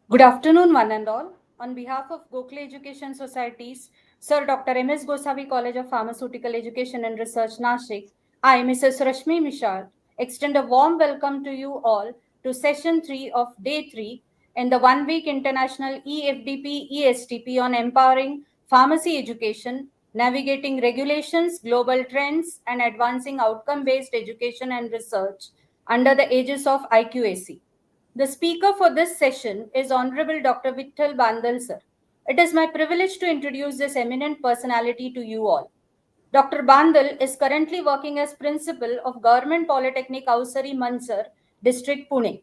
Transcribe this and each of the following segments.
Good afternoon, one and all. On behalf of Gokhale Education Societies, Sir Dr. M.S. Gosavi College of Pharmaceutical Education and Research, Nashik, I, Mrs. Rashmi Mishal, extend a warm welcome to you all to Session 3 of Day 3 in the one-week International e-FDP ESTP on empowering pharmacy education, navigating regulations, global trends, and advancing outcome-based education and research under the aegis of IQAC. The speaker for this session is Honorable Dr. Vitthal Bandal, sir. It is my privilege to introduce this eminent personality to you all. Dr. Bandal is currently working as principal of Government Polytechnic Awasari, Manchar, District, Pune.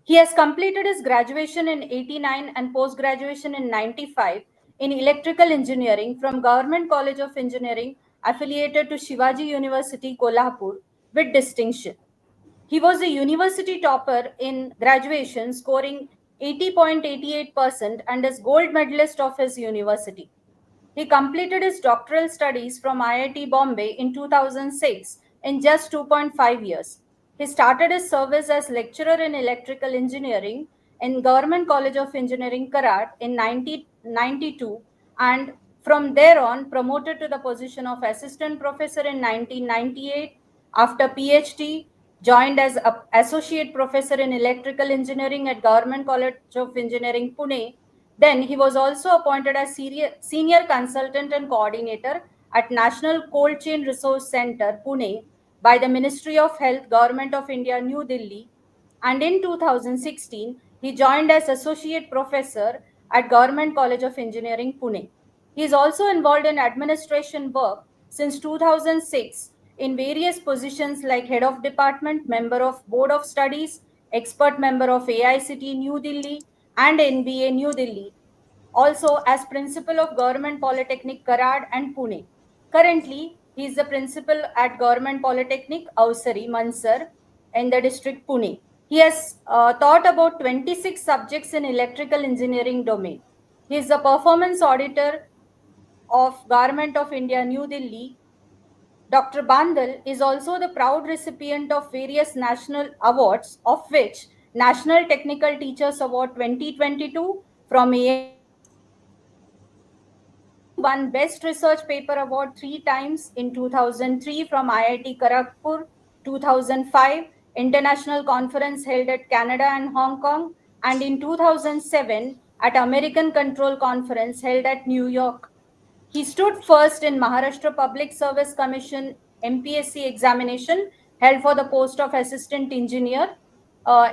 He has completed his graduation in 89 and post-graduation in 95 in electrical engineering from Government College of Engineering affiliated to Shivaji University, Kolhapur with distinction. He was a university topper in graduation, scoring 80.88% and is gold medalist of his university. He completed his doctoral studies from IIT Bombay in 2006 in just 2.5 years. He started his service as lecturer in electrical engineering in Government College of Engineering, Karat in 1992 and from there on promoted to the position of assistant professor in 1998. After PhD, joined as associate professor in electrical engineering at Government College of Engineering, Pune. Then he was also appointed as senior consultant and coordinator at National Cold Chain Resource Center, Pune, by the Ministry of Health, Government of India, New Delhi. And in 2016, he joined as associate professor at Government College of Engineering, Pune. He is also involved in administration work since 2006 in various positions like head of department, member of board of studies, expert member of AICT New Delhi and NBA New Delhi, also as principal of Government Polytechnic Karad and Pune. Currently, he is the principal at Government Polytechnic Awasari, Manchar in the district Pune. He has taught about 26 subjects in electrical engineering domain. He is the performance auditor of Government of India, New Delhi. Dr. Bandal is also the proud recipient of various national awards, of which National Technical Teachers Award 2022 from won Best Research Paper Award three times in 2003 from IIT Kharagpur, 2005 International Conference held at Canada and Hong Kong, and in 2007 at American Control Conference held at New York. He stood first in Maharashtra Public Service Commission MPSC examination held for the post of Assistant Engineer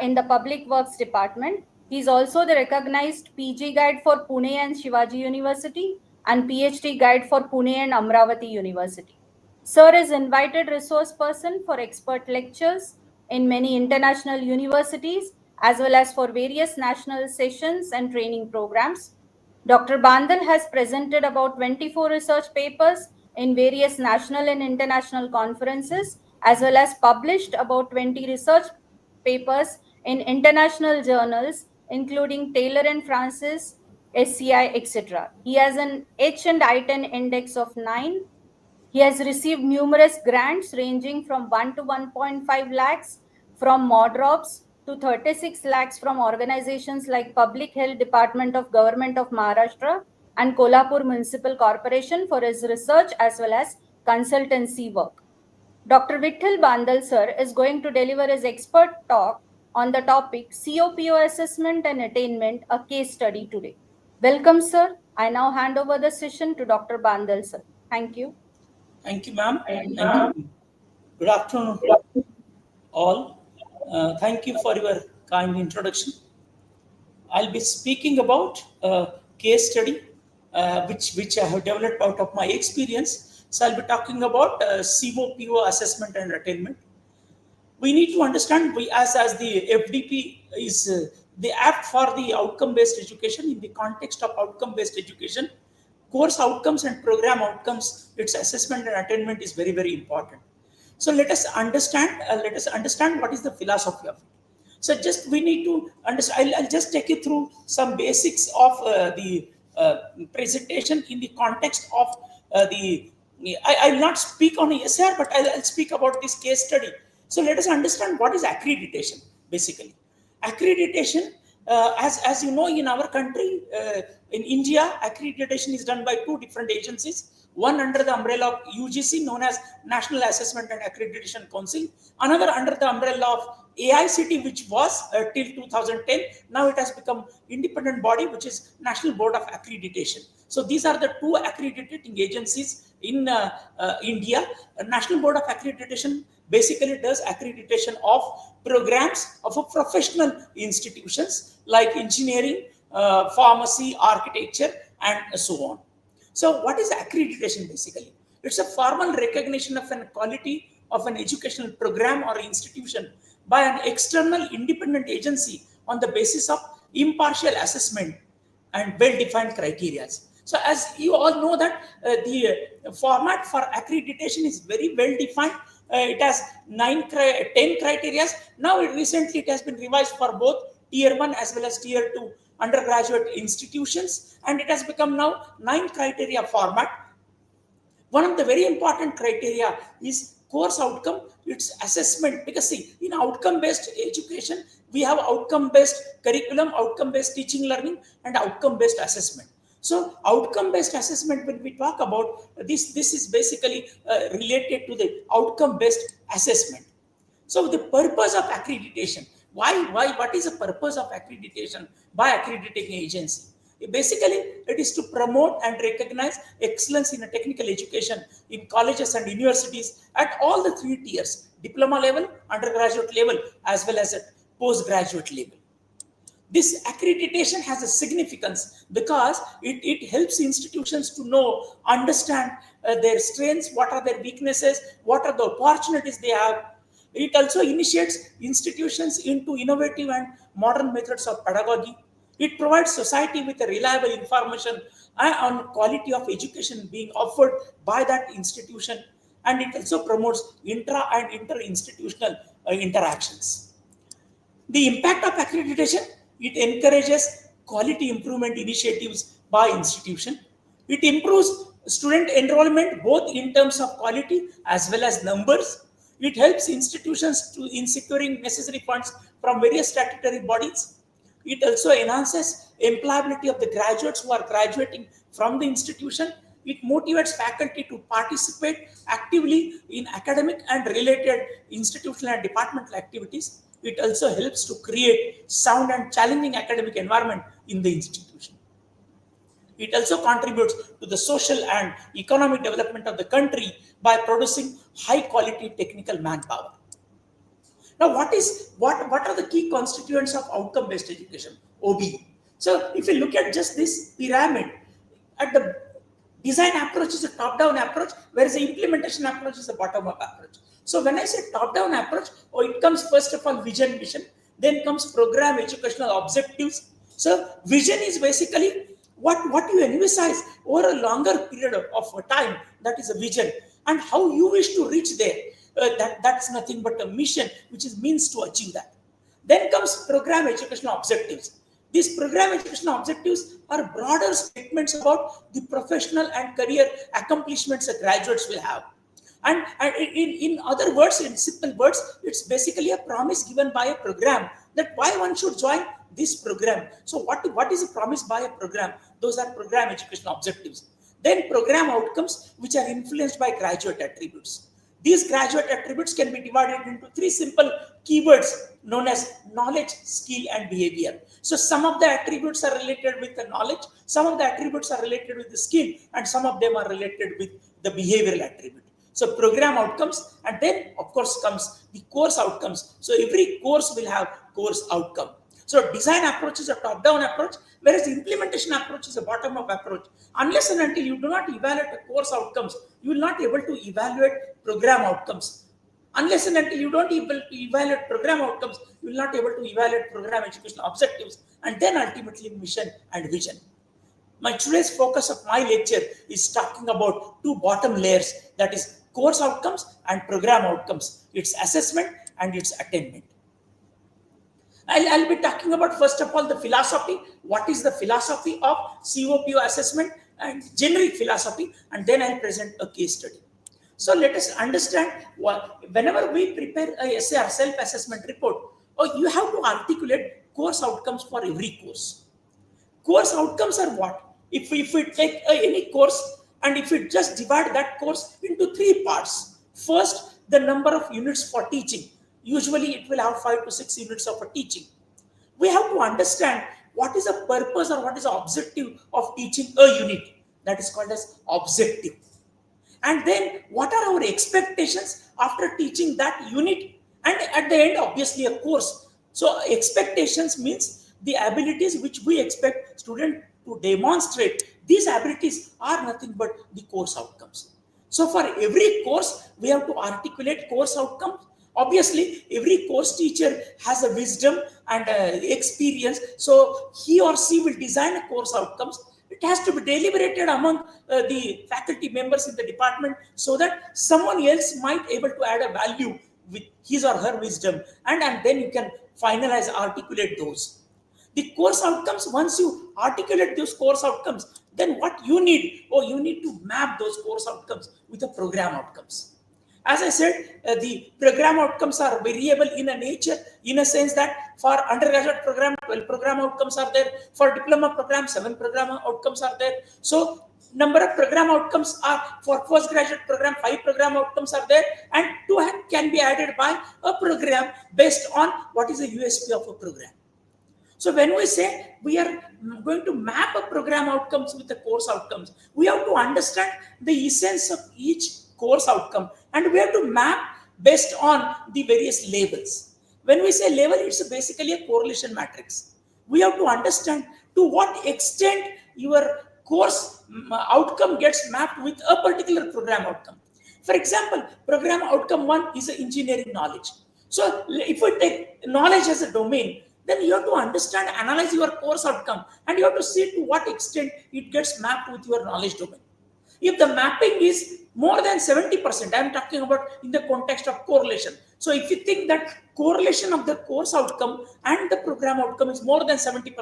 in the Public Works Department. He is also the recognized PG Guide for Pune and Shivaji University and PhD Guide for Pune and Amravati University. Sir is invited resource person for expert lectures in many international universities as well as for various national sessions and training programs. Dr. Bandal has presented about 24 research papers in various national and international conferences, as well as published about 20 research papers in international journals, including Taylor and Francis, SCI, etc. He has an H and I-10 index of 9. He has received numerous grants ranging from 1 to 1.5 lakhs from MODROPS to 36 lakhs from organizations like Public Health Department of Government of Maharashtra and Kolhapur Municipal Corporation for his research as well as consultancy work. Dr. Vitthal Bandal sir is going to deliver his expert talk on the topic COPO assessment and attainment, a case study today. Welcome, sir. I now hand over the session to Dr. Bandal sir. Thank you. Thank you, ma'am. Thank you. Good afternoon, all. Thank you for your kind introduction. I'll be speaking about a case study which I have developed out of my experience. So I'll be talking about COPO assessment and attainment. We need to understand we as the FDP is the app for the outcome-based education. In the context of outcome-based education, course outcomes and program outcomes, its assessment and attainment is very, very important. So let us understand. What is the philosophy of it. So just we need to understand. I'll just take you through some basics of the presentation in the context of the. I will not speak on ESR, but I'll speak about this case study. So let us understand what is accreditation basically. Accreditation As you know, in our country, in India, accreditation is done by two different agencies. One under the umbrella of UGC, known as National Assessment and Accreditation Council. Another under the umbrella of AICT, which was till 2010. Now it has become independent body, which is National Board of Accreditation. So these are the two accrediting agencies in India. National Board of Accreditation basically does accreditation of programs of a professional institutions like engineering, pharmacy, architecture, and so on. So what is accreditation basically? It's a formal recognition of an quality of an educational program or institution by an external independent agency on the basis of impartial assessment and well-defined criteria. So as you all know that the format for accreditation is very well defined. It has 10 criteria. Now recently it has been revised for both tier 1 as well as tier 2 undergraduate institutions, and it has become now 9 criteria format. One of the very important criteria is course outcome, its assessment, because see, in outcome based education we have outcome based curriculum, outcome based teaching learning, and outcome based assessment. So outcome based assessment, when we talk about this is basically related to the outcome based assessment. So the purpose of accreditation, what is the purpose of accreditation by accrediting agency? Basically, it is to promote and recognize excellence in a technical education in colleges and universities at all the 3 tiers: diploma level, undergraduate level, as well as at postgraduate level. This accreditation has a significance because it helps institutions to know, understand their strengths, what are their weaknesses, what are the opportunities they have. It also initiates institutions into innovative and modern methods of pedagogy. It provides society with a reliable information on quality of education being offered by that institution, and it also promotes intra and inter-institutional interactions. The impact of accreditation, it encourages quality improvement initiatives by institution. It improves student enrollment both in terms of quality as well as numbers. It helps institutions in securing necessary funds from various statutory bodies. It also enhances employability of the graduates who are graduating from the institution. It motivates faculty to participate actively in academic and related institutional and departmental activities. It also helps to create sound and challenging academic environment in the institution. It also contributes to the social and economic development of the country by producing high quality technical manpower. Now, what are the key constituents of outcome based education, OB? So if you look at just this pyramid, at the design approach is a top down approach, whereas the implementation approach is a bottom up approach. So when I say top down approach, it comes first of all vision, mission, then comes program, educational objectives. So vision is basically what you envisage over a longer period of time, that is a vision, and how you wish to reach there. That's nothing but a mission, which is means to achieve that. Then comes program educational objectives. These program educational objectives are broader statements about the professional and career accomplishments that graduates will have. And in other words, in simple words, it's basically a promise given by a program that why one should join this program. So what is a promise by a program? Those are program educational objectives. Then program outcomes, which are influenced by graduate attributes. These graduate attributes can be divided into 3 simple keywords known as knowledge, skill, and behavior. So some of the attributes are related with the knowledge, some of the attributes are related with the skill, and some of them are related with the behavioral attribute. So program outcomes, and then of course comes the course outcomes. So every course will have course outcome. So design approach is a top-down approach, whereas implementation approach is a bottom-up approach. Unless and until you do not evaluate the course outcomes, you will not be able to evaluate program outcomes. Unless and until you don't able to evaluate program outcomes, you will not be able to evaluate program educational objectives, and then ultimately mission and vision. My today's focus of my lecture is talking about 2 bottom layers, that is course outcomes and program outcomes, its assessment and its attainment. I'll be talking about first of all the philosophy. What is the philosophy of COPO assessment and generic philosophy, and then I'll present a case study. So let us understand whenever we prepare a essay or self-assessment report, or you have to articulate course outcomes for every course. Course outcomes are what? If we take any course and if we just divide that course into three parts. First, the number of units for teaching. Usually it will have 5 to 6 units of a teaching. We have to understand what is the purpose or what is the objective of teaching a unit. That is called as objective. And then what are our expectations after teaching that unit? And at the end, obviously, a course. So expectations means the abilities which we expect student to demonstrate. These abilities are nothing but the course outcomes. So for every course, we have to articulate course outcomes. Obviously, every course teacher has a wisdom and experience. So he or she will design a course outcomes. It has to be deliberated among the faculty members in the department so that someone else might able to add a value with his or her wisdom, and then you can finalize, articulate those. The course outcomes, once you articulate those course outcomes, then what you need, you need to map those course outcomes with the program outcomes. As I said, the program outcomes are variable in a nature, in a sense that for undergraduate program, 12 program outcomes are there. For diploma program, 7 program outcomes are there. So number of program outcomes are for postgraduate program, 5 program outcomes are there, and 2 can be added by a program based on what is the USP of a program. So when we say we are going to map a program outcomes with the course outcomes, we have to understand the essence of each course outcome, and we have to map based on the various labels. When we say label, it's basically a correlation matrix. We have to understand to what extent your course outcome gets mapped with a particular program outcome. For example, program outcome 1 is engineering knowledge. So if we take knowledge as a domain, then you have to understand, analyze your course outcome, and you have to see to what extent it gets mapped with your knowledge domain. If the mapping is more than 70%, I am talking about in the context of correlation. So if you think that correlation of the course outcome and the program outcome is more than 70%,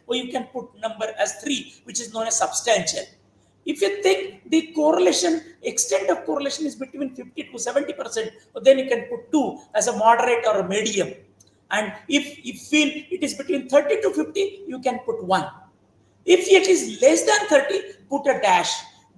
or you can put number as 3, which is known as substantial. If you think the correlation, extent of correlation is between 50 to 70%, then you can put 2 as a moderate or a medium. And if you feel it is between 30 to 50, you can put 1. If it is less than 30, put a dash.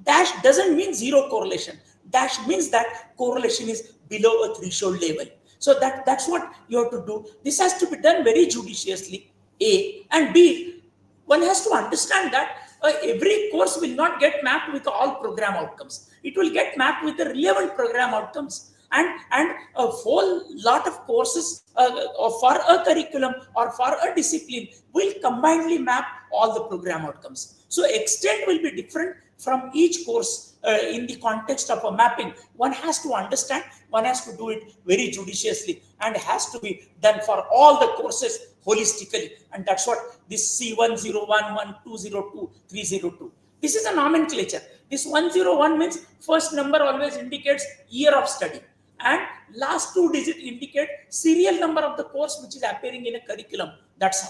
Dash doesn't mean zero correlation. Dash means that correlation is below a threshold level. So that's what you have to do. This has to be done very judiciously, A. And B, one has to understand that every course will not get mapped with all program outcomes. It will get mapped with the relevant program outcomes. And a whole lot of courses for a curriculum or for a discipline will combinedly map all the program outcomes. So extent will be different from each course in the context of a mapping. One has to understand, one has to do it very judiciously, and has to be done for all the courses holistically. And that's what this C1011, 202, 302. This is a nomenclature. This 101 means first number always indicates year of study, and last 2 digits indicate serial number of the course which is appearing in a curriculum. That's how.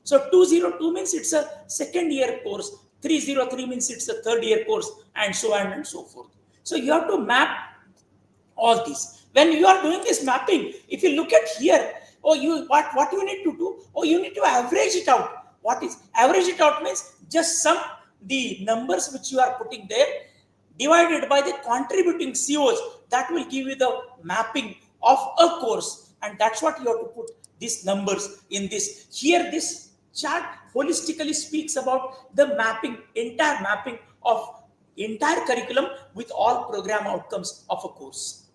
So 202 means it's a second year course, 303 means it's a third year course, and so on and so forth. So you have to map all these. When you are doing this mapping, if you look at here, what you need to do, you need to average it out. What is average it out means just sum the numbers which you are putting there divided by the contributing COs. That will give you the mapping of a course, and that's what you have to put these numbers in this. Here this chart holistically speaks about the mapping, entire mapping of entire curriculum with all program outcomes of a course.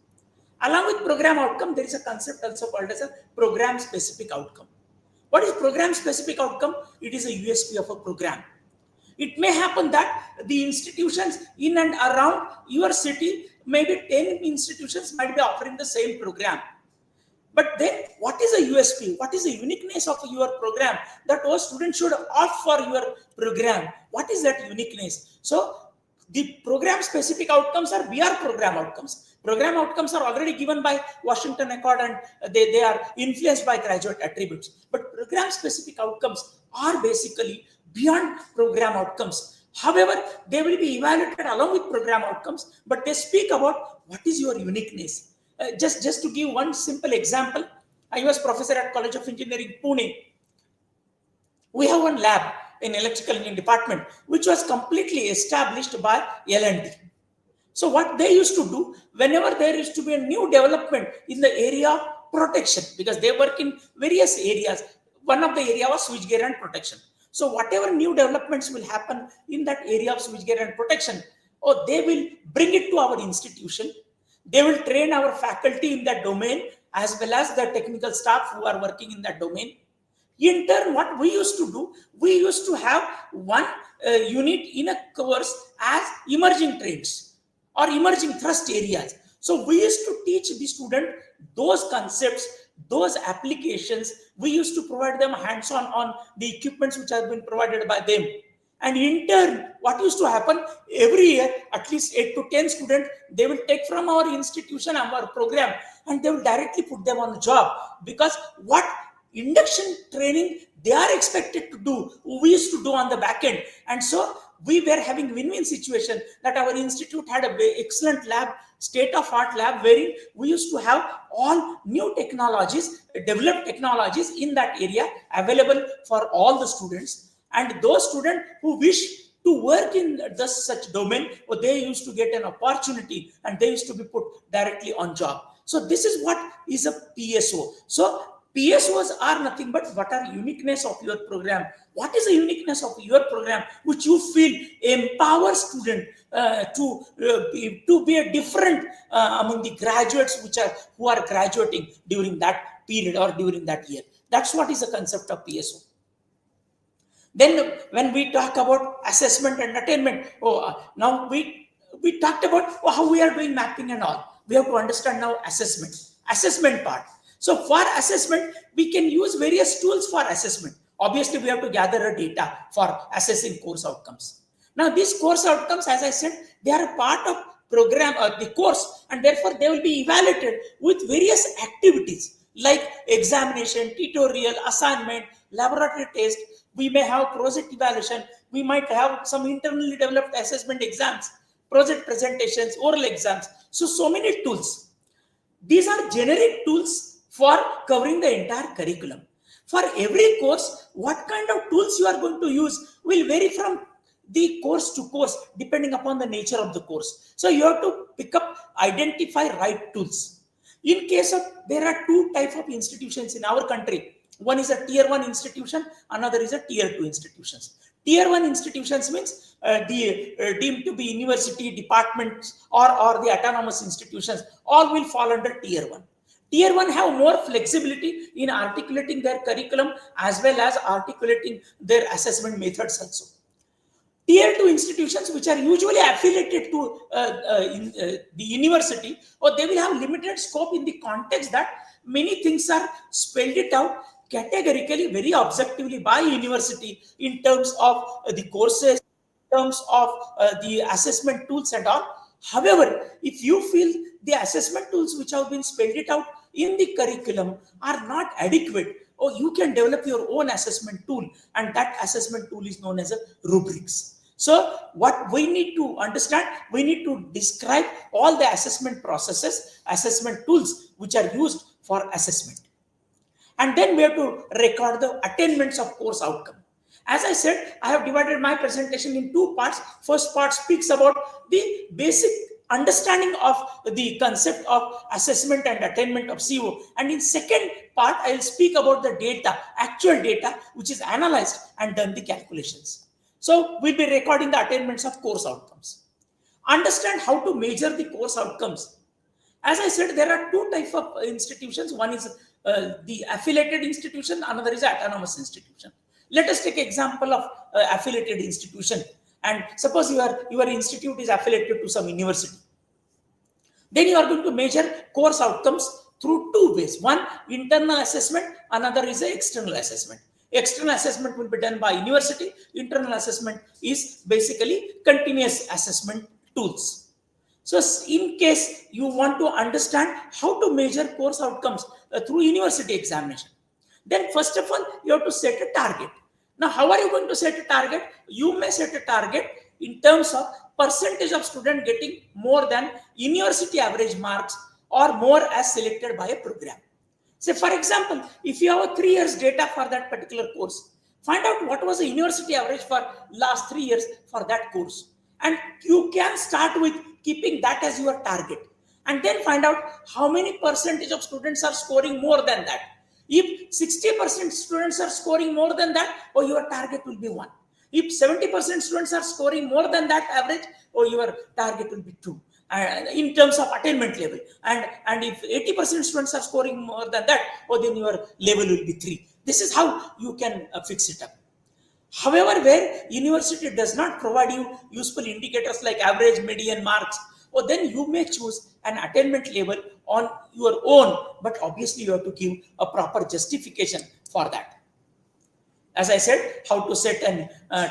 Along with program outcome, there is a concept also called as a program specific outcome. What is program specific outcome? It is a USP of a program. It may happen that the institutions in and around your city, maybe 10 institutions might be offering the same program. But then what is a USP? What is the uniqueness of your program that all students should opt for your program? What is that uniqueness? So the program specific outcomes are BR program outcomes. Program outcomes are already given by Washington Accord, and they are influenced by graduate attributes. But program specific outcomes are basically beyond program outcomes. However, they will be evaluated along with program outcomes, but they speak about what is your uniqueness. Just to give one simple example, I was professor at College of Engineering, Pune. We have one lab in electrical engineering department, which was completely established by L&D. So what they used to do, whenever there used to be a new development in the area of protection, because they work in various areas, one of the area was switchgear and protection. So whatever new developments will happen in that area of switchgear and protection, they will bring it to our institution. They will train our faculty in that domain as well as the technical staff who are working in that domain. In turn, what we used to do, we used to have one unit in a course as emerging trades or emerging thrust areas. So we used to teach the student those concepts, those applications. We used to provide them hands-on on the equipments which have been provided by them. And in turn, what used to happen every year, at least 8 to 10 students, they will take from our institution, our program, and they will directly put them on the job. Because what induction training they are expected to do, we used to do on the back end. And so we were having win-win situation that our institute had a very excellent lab, state-of-art lab, wherein we used to have all new technologies, developed technologies in that area available for all the students. And those students who wish to work in such domain, they used to get an opportunity and they used to be put directly on job. So this is what is a PSO. So PSOs are nothing but what are uniqueness of your program. What is the uniqueness of your program which you feel empowers student to be a different among the graduates who are graduating during that period or during that year. That's what is the concept of PSO. Then when we talk about assessment and attainment, now we talked about how we are doing mapping and all. We have to understand now assessment part. So for assessment, we can use various tools for assessment. Obviously, we have to gather a data for assessing course outcomes. Now, these course outcomes, as I said, they are a part of program or the course, and therefore they will be evaluated with various activities like examination, tutorial, assignment, laboratory test. We may have project evaluation. We might have some internally developed assessment exams, project presentations, oral exams. So many tools. These are generic tools for covering the entire curriculum. For every course, what kind of tools you are going to use will vary from the course to course depending upon the nature of the course. So you have to identify right tools. In case of, there are two types of institutions in our country. One is a tier 1 institution, another is a tier 2 institutions. Tier 1 institutions means deemed to be university, departments or the autonomous institutions, all will fall under tier 1. Tier 1 have more flexibility in articulating their curriculum as well as articulating their assessment methods also. Tier 2 institutions, which are usually affiliated to the university, or they will have limited scope in the context that many things are spelled it out categorically, very objectively by university in terms of the courses, in terms of the assessment tools and all. However, if you feel the assessment tools which have been spelled it out in the curriculum are not adequate, or you can develop your own assessment tool, and that assessment tool is known as a rubrics. So what we need to understand, we need to describe all the assessment processes, assessment tools which are used for assessment. And then we have to record the attainments of course outcome. As I said, I have divided my presentation in two parts. First part speaks about the basic understanding of the concept of assessment and attainment of CO. And in second part, I will speak about the data, actual data, which is analyzed and done the calculations. So we'll be recording the attainments of course outcomes. Understand how to measure the course outcomes. As I said, there are two types of institutions. One is the affiliated institution, another is autonomous institution. Let us take example of affiliated institution. And suppose your institute is affiliated to some university. Then you are going to measure course outcomes through two ways. One, internal assessment, another is an external assessment. External assessment will be done by university. Internal assessment is basically continuous assessment tools. So in case you want to understand how to measure course outcomes through university examination, then first of all, you have to set a target. Now, how are you going to set a target? You may set a target in terms of percentage of students getting more than university average marks or more as selected by a program. Say, for example, if you have a 3 years data for that particular course, find out what was the university average for last 3 years for that course. And you can start with keeping that as your target. And then find out how many percentage of students are scoring more than that. If 60% students are scoring more than that, or your target will be 1. If 70% students are scoring more than that average, or your target will be 2. In terms of attainment level, and if 80% students are scoring more than that, or then your level will be 3. This is how you can fix it up. However, where university does not provide you useful indicators like average, median marks, or then you may choose an attainment level on your own, but obviously you have to give a proper justification for that. As I said, how to set an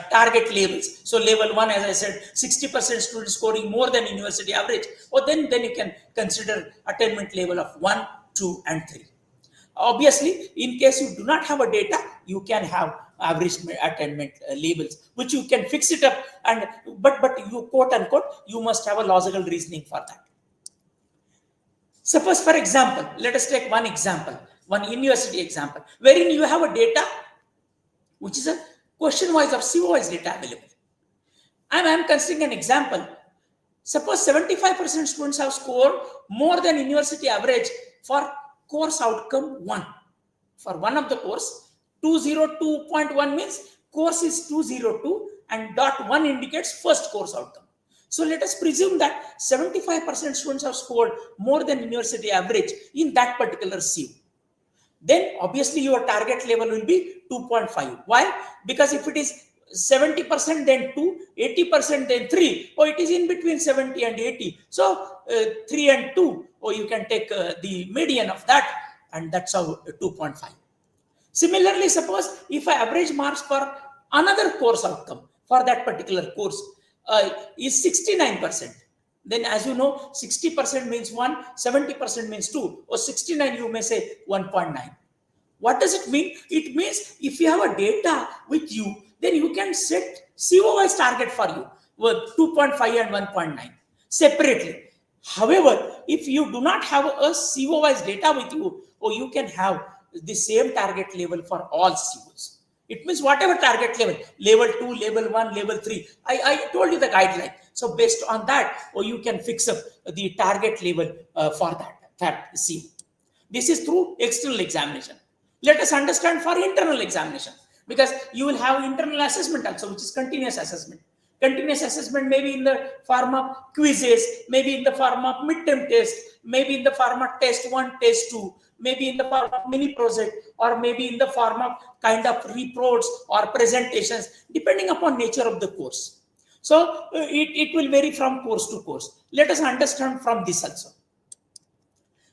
target levels. So level 1, as I said, 60% students scoring more than university average, or then you can consider attainment level of 1, 2, and 3. Obviously, in case you do not have a data, you can have average attainment levels, which you can fix it up, and but you quote unquote, you must have a logical reasoning for that. Suppose, for example, let us take one example, one university example, wherein you have a data which is a question wise or CO wise data available. I am considering an example. Suppose 75% students have scored more than university average for course outcome 1. For one of the course, 202.1 means course is 202 and dot 1 indicates first course outcome. So let us presume that 75% students have scored more than university average in that particular CO. Then obviously your target level will be 2.5. Why? Because if it is 70% then 2, 80% then 3, or it is in between 70 and 80. So 3 and 2, or you can take the median of that, and that's how 2.5. Similarly, suppose if I average marks for another course outcome for that particular course is 69%. Then, as you know, 60% means 1, 70% means 2, or 69 you may say 1.9. What does it mean? It means if you have a data with you, then you can set CO-wise target for you with 2.5 and 1.9 separately. However, if you do not have a CO-wise data with you, or you can have the same target level for all COs. It means whatever target level, level 2, level 1, level 3. I told you the guideline. So based on that, or you can fix up the target level for that CO. This is through external examination. Let us understand for internal examination, because you will have internal assessment also, which is continuous assessment. Continuous assessment may be in the form of quizzes, maybe in the form of midterm test, maybe in the form of test 1, test 2, maybe in the form of mini project, or maybe in the form of kind of reports or presentations, depending upon nature of the course. So it will vary from course to course. Let us understand from this also.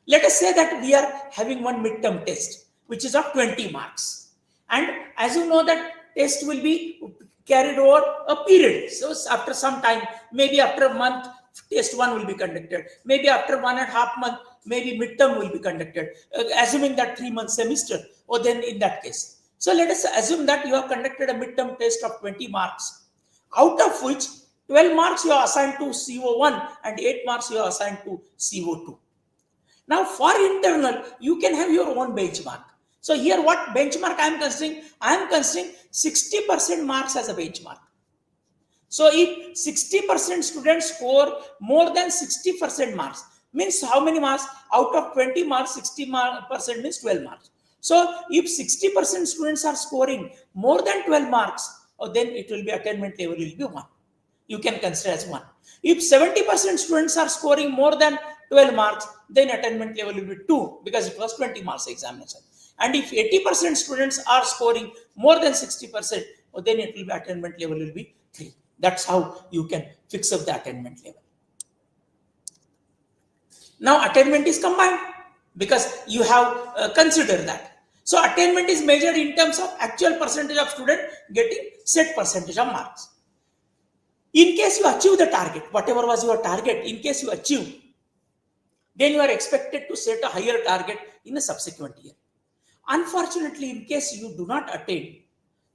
Let us say that we are having one midterm test, which is of 20 marks. And as you know, that test will be carried over a period. So after some time, maybe after a month, test 1 will be conducted. Maybe after 1.5 months, maybe midterm will be conducted, assuming that 3-month semester, or then in that case. So let us assume that you have conducted a midterm test of 20 marks, out of which 12 marks you are assigned to CO1 and 8 marks you are assigned to CO2. Now for internal, you can have your own benchmark. So here what benchmark I am considering? I am considering 60% marks as a benchmark. So if 60% students score more than 60% marks, means how many marks? Out of 20 marks, 60% means 12 marks. So if 60% students are scoring more than 12 marks, then it will be attainment level will be 1. You can consider as 1. If 70% students are scoring more than 12 marks, then attainment level will be 2, because it was 20 marks examination. And if 80% students are scoring more than 60%, then it will be attainment level will be 3. That's how you can fix up the attainment level. Now attainment is combined, because you have considered that. So attainment is measured in terms of actual percentage of student getting set percentage of marks. In case you achieve the target, whatever was your target, in case you achieve, then you are expected to set a higher target in a subsequent year. Unfortunately, in case you do not attain,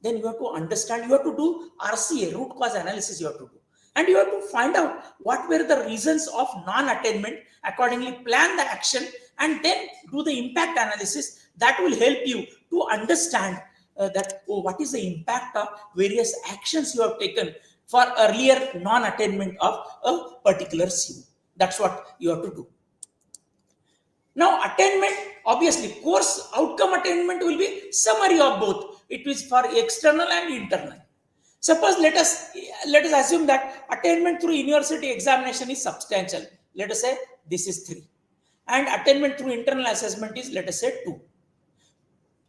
then you have to understand, you have to do RCA, root cause analysis you have to do. And you have to find out what were the reasons of non-attainment, accordingly plan the action and then do the impact analysis. That will help you to understand what is the impact of various actions you have taken for earlier non-attainment of a particular CO. That's what you have to do. Now, attainment, obviously, course outcome attainment will be summary of both. It is for external and internal. Suppose let us assume that attainment through university examination is substantial. Let us say this is 3, and attainment through internal assessment is, let us say, 2.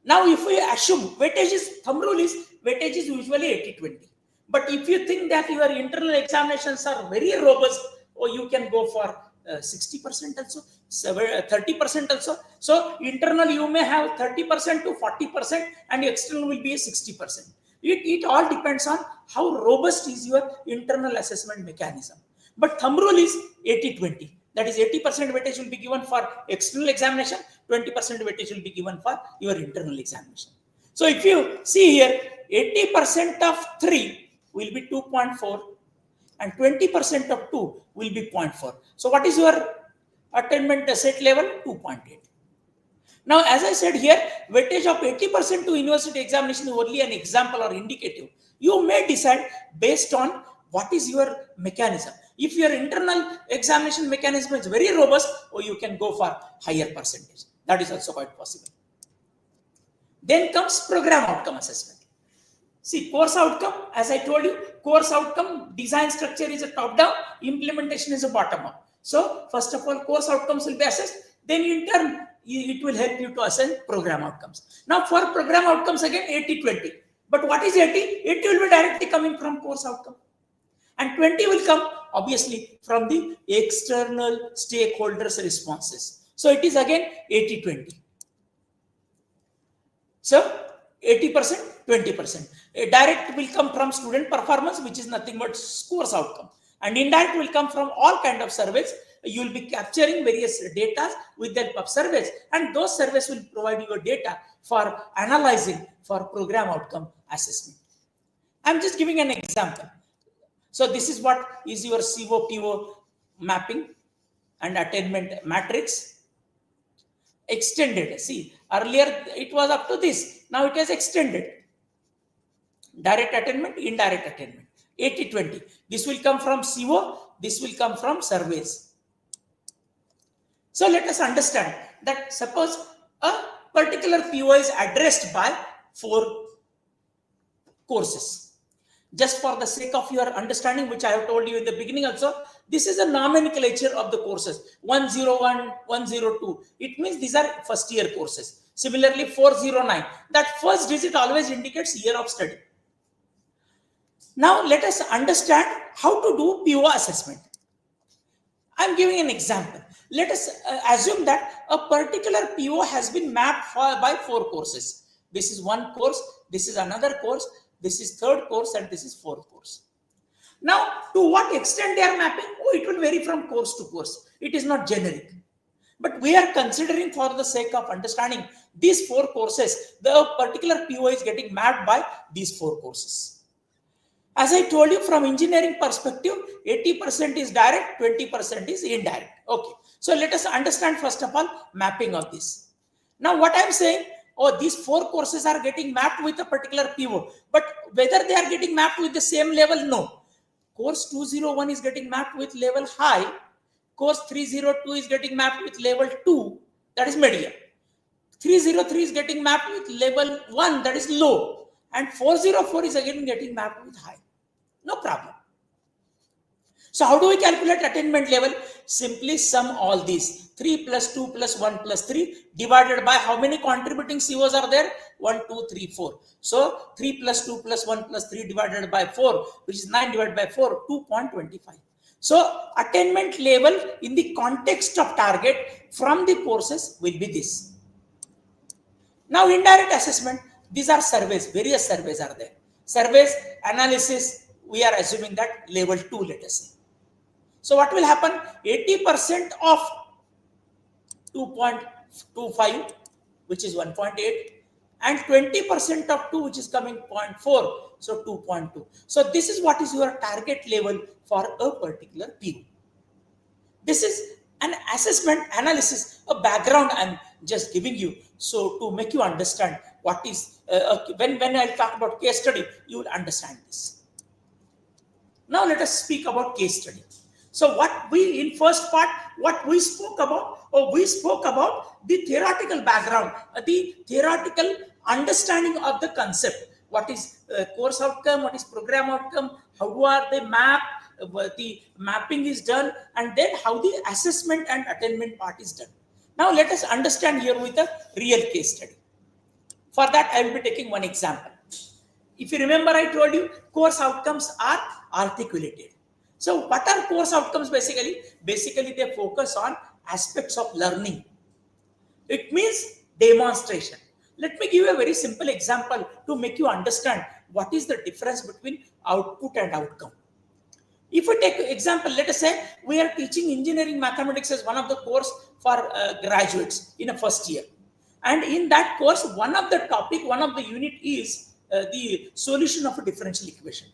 Now, if we assume weightage is, thumb rule is weightage is usually 80-20. But if you think that your internal examinations are very robust, or you can go for 60% also, 30% also. So internal you may have 30% to 40%, and external will be a 60%. It all depends on how robust is your internal assessment mechanism. But thumb rule is 80-20. That is 80% weightage will be given for external examination, 20% weightage will be given for your internal examination. So if you see here, 80% of 3 will be 2.4 and 20% of 2 will be 0.4. So what is your attainment set level? 2.8. Now, as I said here, weightage of 80% to university examination is only an example or indicative. You may decide based on what is your mechanism. If your internal examination mechanism is very robust, or you can go for higher percentage. That is also quite possible. Then comes program outcome assessment. See, course outcome, as I told you, course outcome design structure is a top-down, implementation is a bottom-up. So, first of all, course outcomes will be assessed. Then in turn, it will help you to assess program outcomes. Now, for program outcomes, again, 80-20. But what is 80? 80 will be directly coming from course outcome. And 20 will come, obviously, from the external stakeholders' responses. So, it is again 80-20. So, 80%, 20%. A direct will come from student performance, which is nothing but course outcome. And indirect will come from all kind of surveys. You will be capturing various data with the help of surveys, and those surveys will provide you data for analyzing for program outcome assessment. I'm just giving an example. So this is what is your COPO mapping and attainment matrix. Extended. See, earlier it was up to this. Now it has extended. Direct attainment, indirect attainment. 80-20. This will come from CO. This will come from surveys. So let us understand that suppose a particular PO is addressed by 4 courses. Just for the sake of your understanding, which I have told you in the beginning also, this is a nomenclature of the courses. 101, 102. It means these are first year courses. Similarly, 409. That first digit always indicates year of study. Now, let us understand how to do PO assessment. I am giving an example. Let us assume that a particular PO has been mapped by 4 courses. This is one course, this is another course, this is third course, and this is fourth course. Now, to what extent they are mapping? Oh, it will vary from course to course. It is not generic. But we are considering, for the sake of understanding these 4 courses, the particular PO is getting mapped by these 4 courses. As I told you, from engineering perspective, 80% is direct, 20% is indirect. Okay. So let us understand first of all mapping of this. Now what I am saying, oh, these 4 courses are getting mapped with a particular PO, but whether they are getting mapped with the same level, no. Course 201 is getting mapped with level high. Course 302 is getting mapped with level 2, that is medium. 303 is getting mapped with level 1, that is low. And 404 is again getting mapped with high. No problem. So how do we calculate attainment level? Simply sum all these. 3 plus 2 plus 1 plus 3 divided by how many contributing COs are there? 1, 2, 3, 4. So 3 plus 2 plus 1 plus 3 divided by 4, which is 9 divided by 4, 2.25. So attainment level in the context of target from the courses will be this. Now indirect assessment, these are surveys, various surveys are there. Surveys, analysis, we are assuming that level 2, let us say. So what will happen? 80% of 2.25, which is 1.8, and 20% of 2, which is coming 0.4, so 2.2. So this is what is your target level for a particular PO. This is An assessment analysis, a background I'm just giving you, so to make you understand what is, when I talk about case study, you will understand this. Now let us speak about case study. So what we, in first part, what we spoke about, or we spoke about the theoretical background, the theoretical understanding of the concept. What is course outcome, what is program outcome, how are they mapped, the mapping is done, and then how the assessment and attainment part is done. Now let us understand here with a real case study. For that, I will be taking one example. If you remember, I told you course outcomes are articulated. So what are course outcomes basically? Basically, they focus on aspects of learning. It means demonstration. Let me give you a very simple example to make you understand what is the difference between output and outcome. If we take example, let us say we are teaching engineering mathematics as one of the course for graduates in a first year. And in that course, one of the topic, one of the unit is the solution of a differential equation.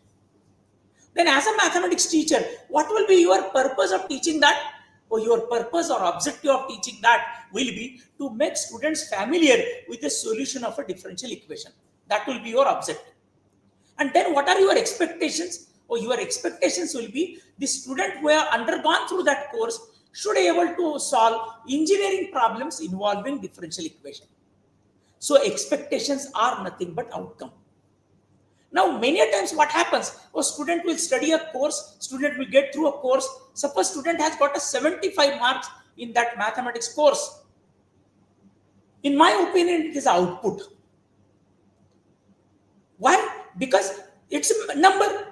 Then as a mathematics teacher, what will be your purpose of teaching that? Or your purpose or objective of teaching that will be to make students familiar with the solution of a differential equation. That will be your objective. And then what are your expectations? Or your expectations will be the student who have undergone through that course should be able to solve engineering problems involving differential equation. So expectations are nothing but outcome. Now, many a times what happens, a student will study a course, student will get through a course. Suppose student has got a 75 marks in that mathematics course. In my opinion, it is output. Why? Because it's a number.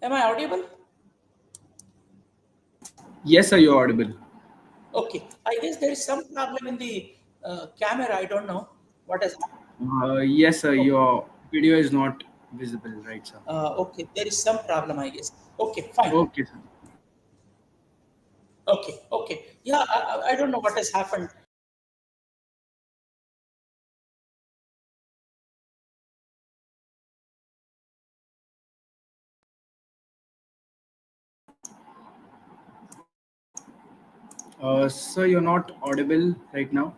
Am I audible? Yes, sir, you're audible. Okay. I guess there is some problem in the camera. I don't know what has happened. Yes, sir, Okay. your video is not visible, right, sir? Okay. There is some problem, I guess. Okay. Fine. Okay, sir. Okay. Okay. Yeah. I don't know what has happened. Sir, you're not audible right now.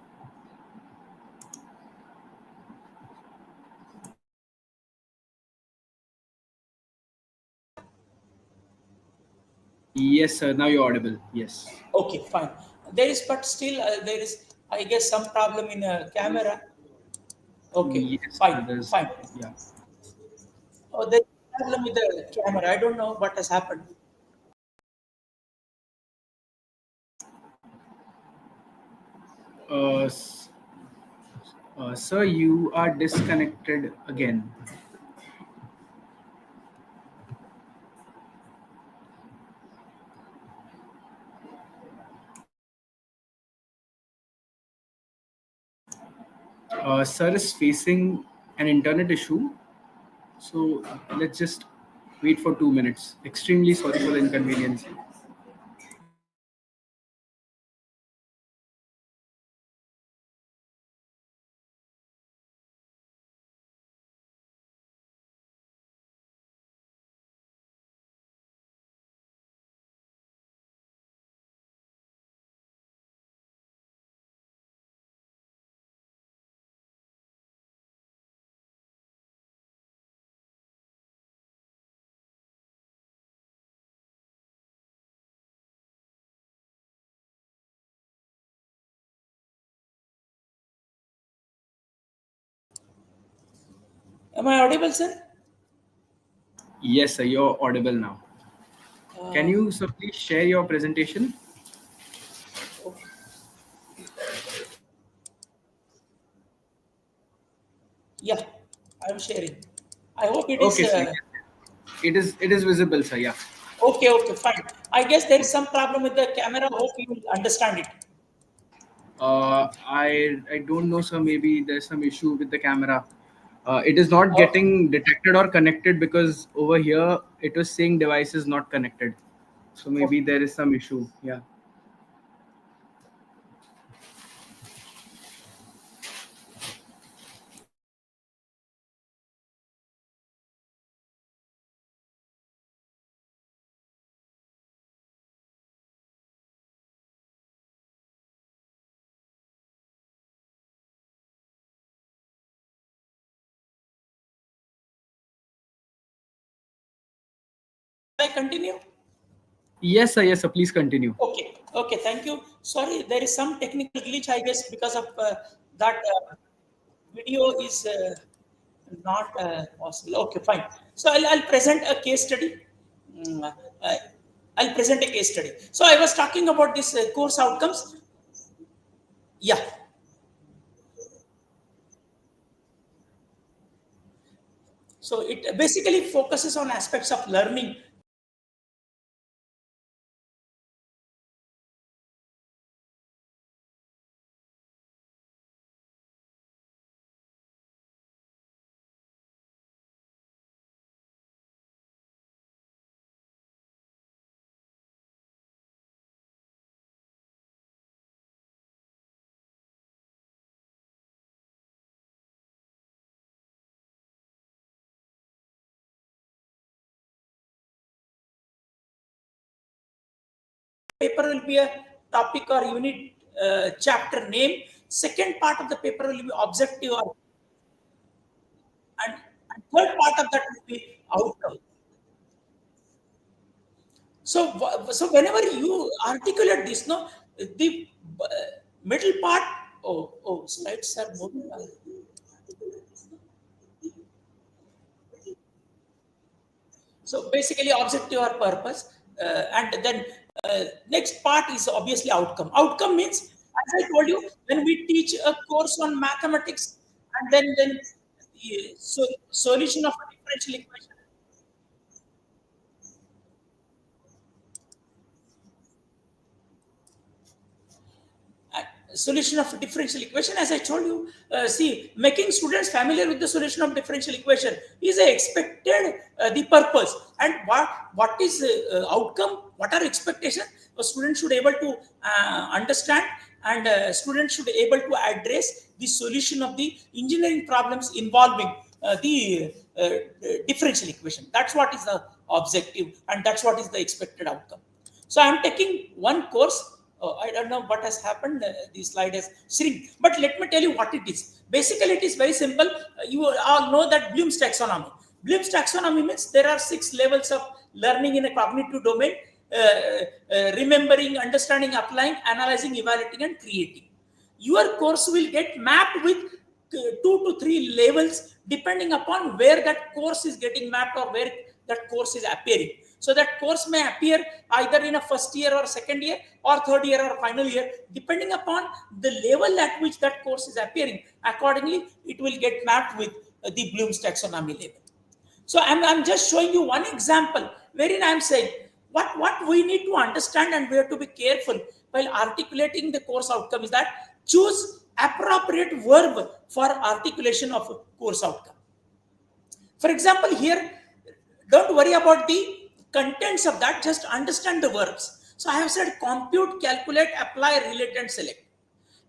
Yes, sir. Now you're audible. Yes. Okay, fine. There is, but still there is, I guess, some problem in a camera. Okay, Yes, fine, sir. There's, fine. yeah. Oh, there's a problem with the camera. I don't know what has happened. Uh, s- Sir, you are disconnected again. Sir is facing an internet issue. So let's just wait for 2 minutes. Extremely sorry for the inconvenience. Am I audible, sir? Yes, sir, you're audible now. Can Uh, you, sir, please share your presentation? okay. Yeah, I'm sharing. I hope it is Okay, sir. Yes. It is visible, sir. Yeah. okay. Okay, fine. I guess there is some problem with the camera. Hope you will understand it. I don't know, sir. Maybe there's some issue with the camera. It is not Okay. getting detected or connected because over here it was saying device is not connected. So maybe Okay. there is some issue. Yeah. Shall I continue? Yes, sir. Yes, sir. Please continue. Okay. Okay. Thank you. Sorry, there is some technical glitch, I guess, because of that video is not possible. Okay, fine. So I'll present a case study. Mm, uh, I'll present a case study. So I was talking about this course outcomes. Yeah. So it basically focuses on aspects of learning. Paper will be a topic or unit chapter name. Second part of the paper will be objective, and third part of that will be outcome. So whenever you articulate this, no, the middle part. Oh, slides are moving. So basically, objective or purpose, and then next part is obviously outcome. Outcome means, as I told you, when we teach a course on mathematics, and then so solution of a differential equation. uh, Solution of a differential equation, as I told you, see, making students familiar with the solution of differential equation is a expected the purpose. And what is outcome, what are expectation, a student should able to understand, and students should able to address the solution of the engineering problems involving the differential equation. That's what is the objective, and that's what is the expected outcome. So I'm taking one course I don't know what has happened. The slide has shrink. But let me tell you what it is. Basically, it is very simple. You all know that Bloom's taxonomy. Bloom's taxonomy means there are 6 levels of learning in a cognitive domain: remembering, understanding, applying, analyzing, evaluating, and creating. Your course will get mapped with 2 to 3 levels depending upon where that course is getting mapped or where that course is appearing. So that course may appear either in a first year or second year or third year or final year, depending upon the level at which that course is appearing. Accordingly, it will get mapped with the Bloom's taxonomy level. So I'm just showing you one example wherein I'm saying what we need to understand and we have to be careful while articulating the course outcome is that choose appropriate verb for articulation of a course outcome. For example, here, don't worry about the contents of that, just understand the verbs. So I have said compute, calculate, apply, relate, and select.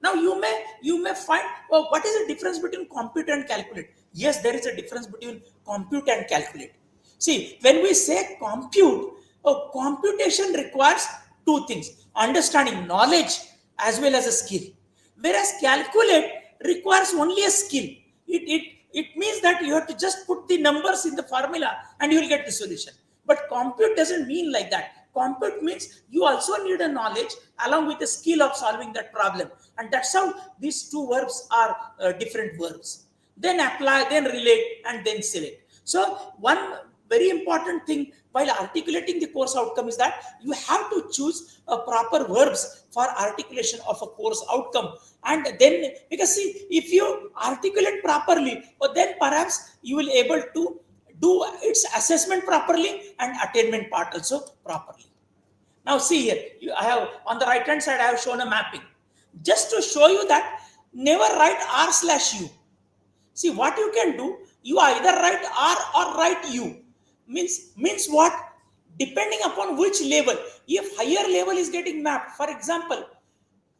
Now you may find, well, what is the difference between compute and calculate? Yes, there is a difference between compute and calculate. See, when we say compute, computation requires 2 things: understanding knowledge as well as a skill. Whereas calculate requires only a skill. It means that you have to just put the numbers in the formula and you will get the solution. But compute doesn't mean like that. Compute means you also need a knowledge along with the skill of solving that problem. And that's how these 2 verbs are different verbs. Then apply, then relate, and then select. So one very important thing while articulating the course outcome is that you have to choose proper verbs for articulation of a course outcome. And then, because see, if you articulate properly, then perhaps you will able to do its assessment properly and attainment part also properly. Now see here, I have on the right hand side, I have shown a mapping. Just to show you that never write r/u. See what you can do, you either write r or write u. Means what? Depending upon which level. If higher level is getting mapped, for example,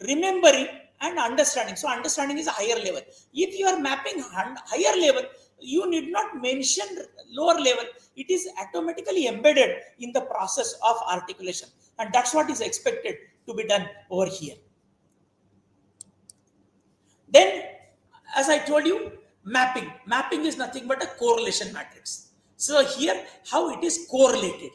remembering and understanding. So understanding is a higher level. If you are mapping higher level, you need not mention lower level. It is automatically embedded in the process of articulation. And that's what is expected to be done over here. Then, as I told you, mapping. Mapping is nothing but a correlation matrix. So here, how it is correlated.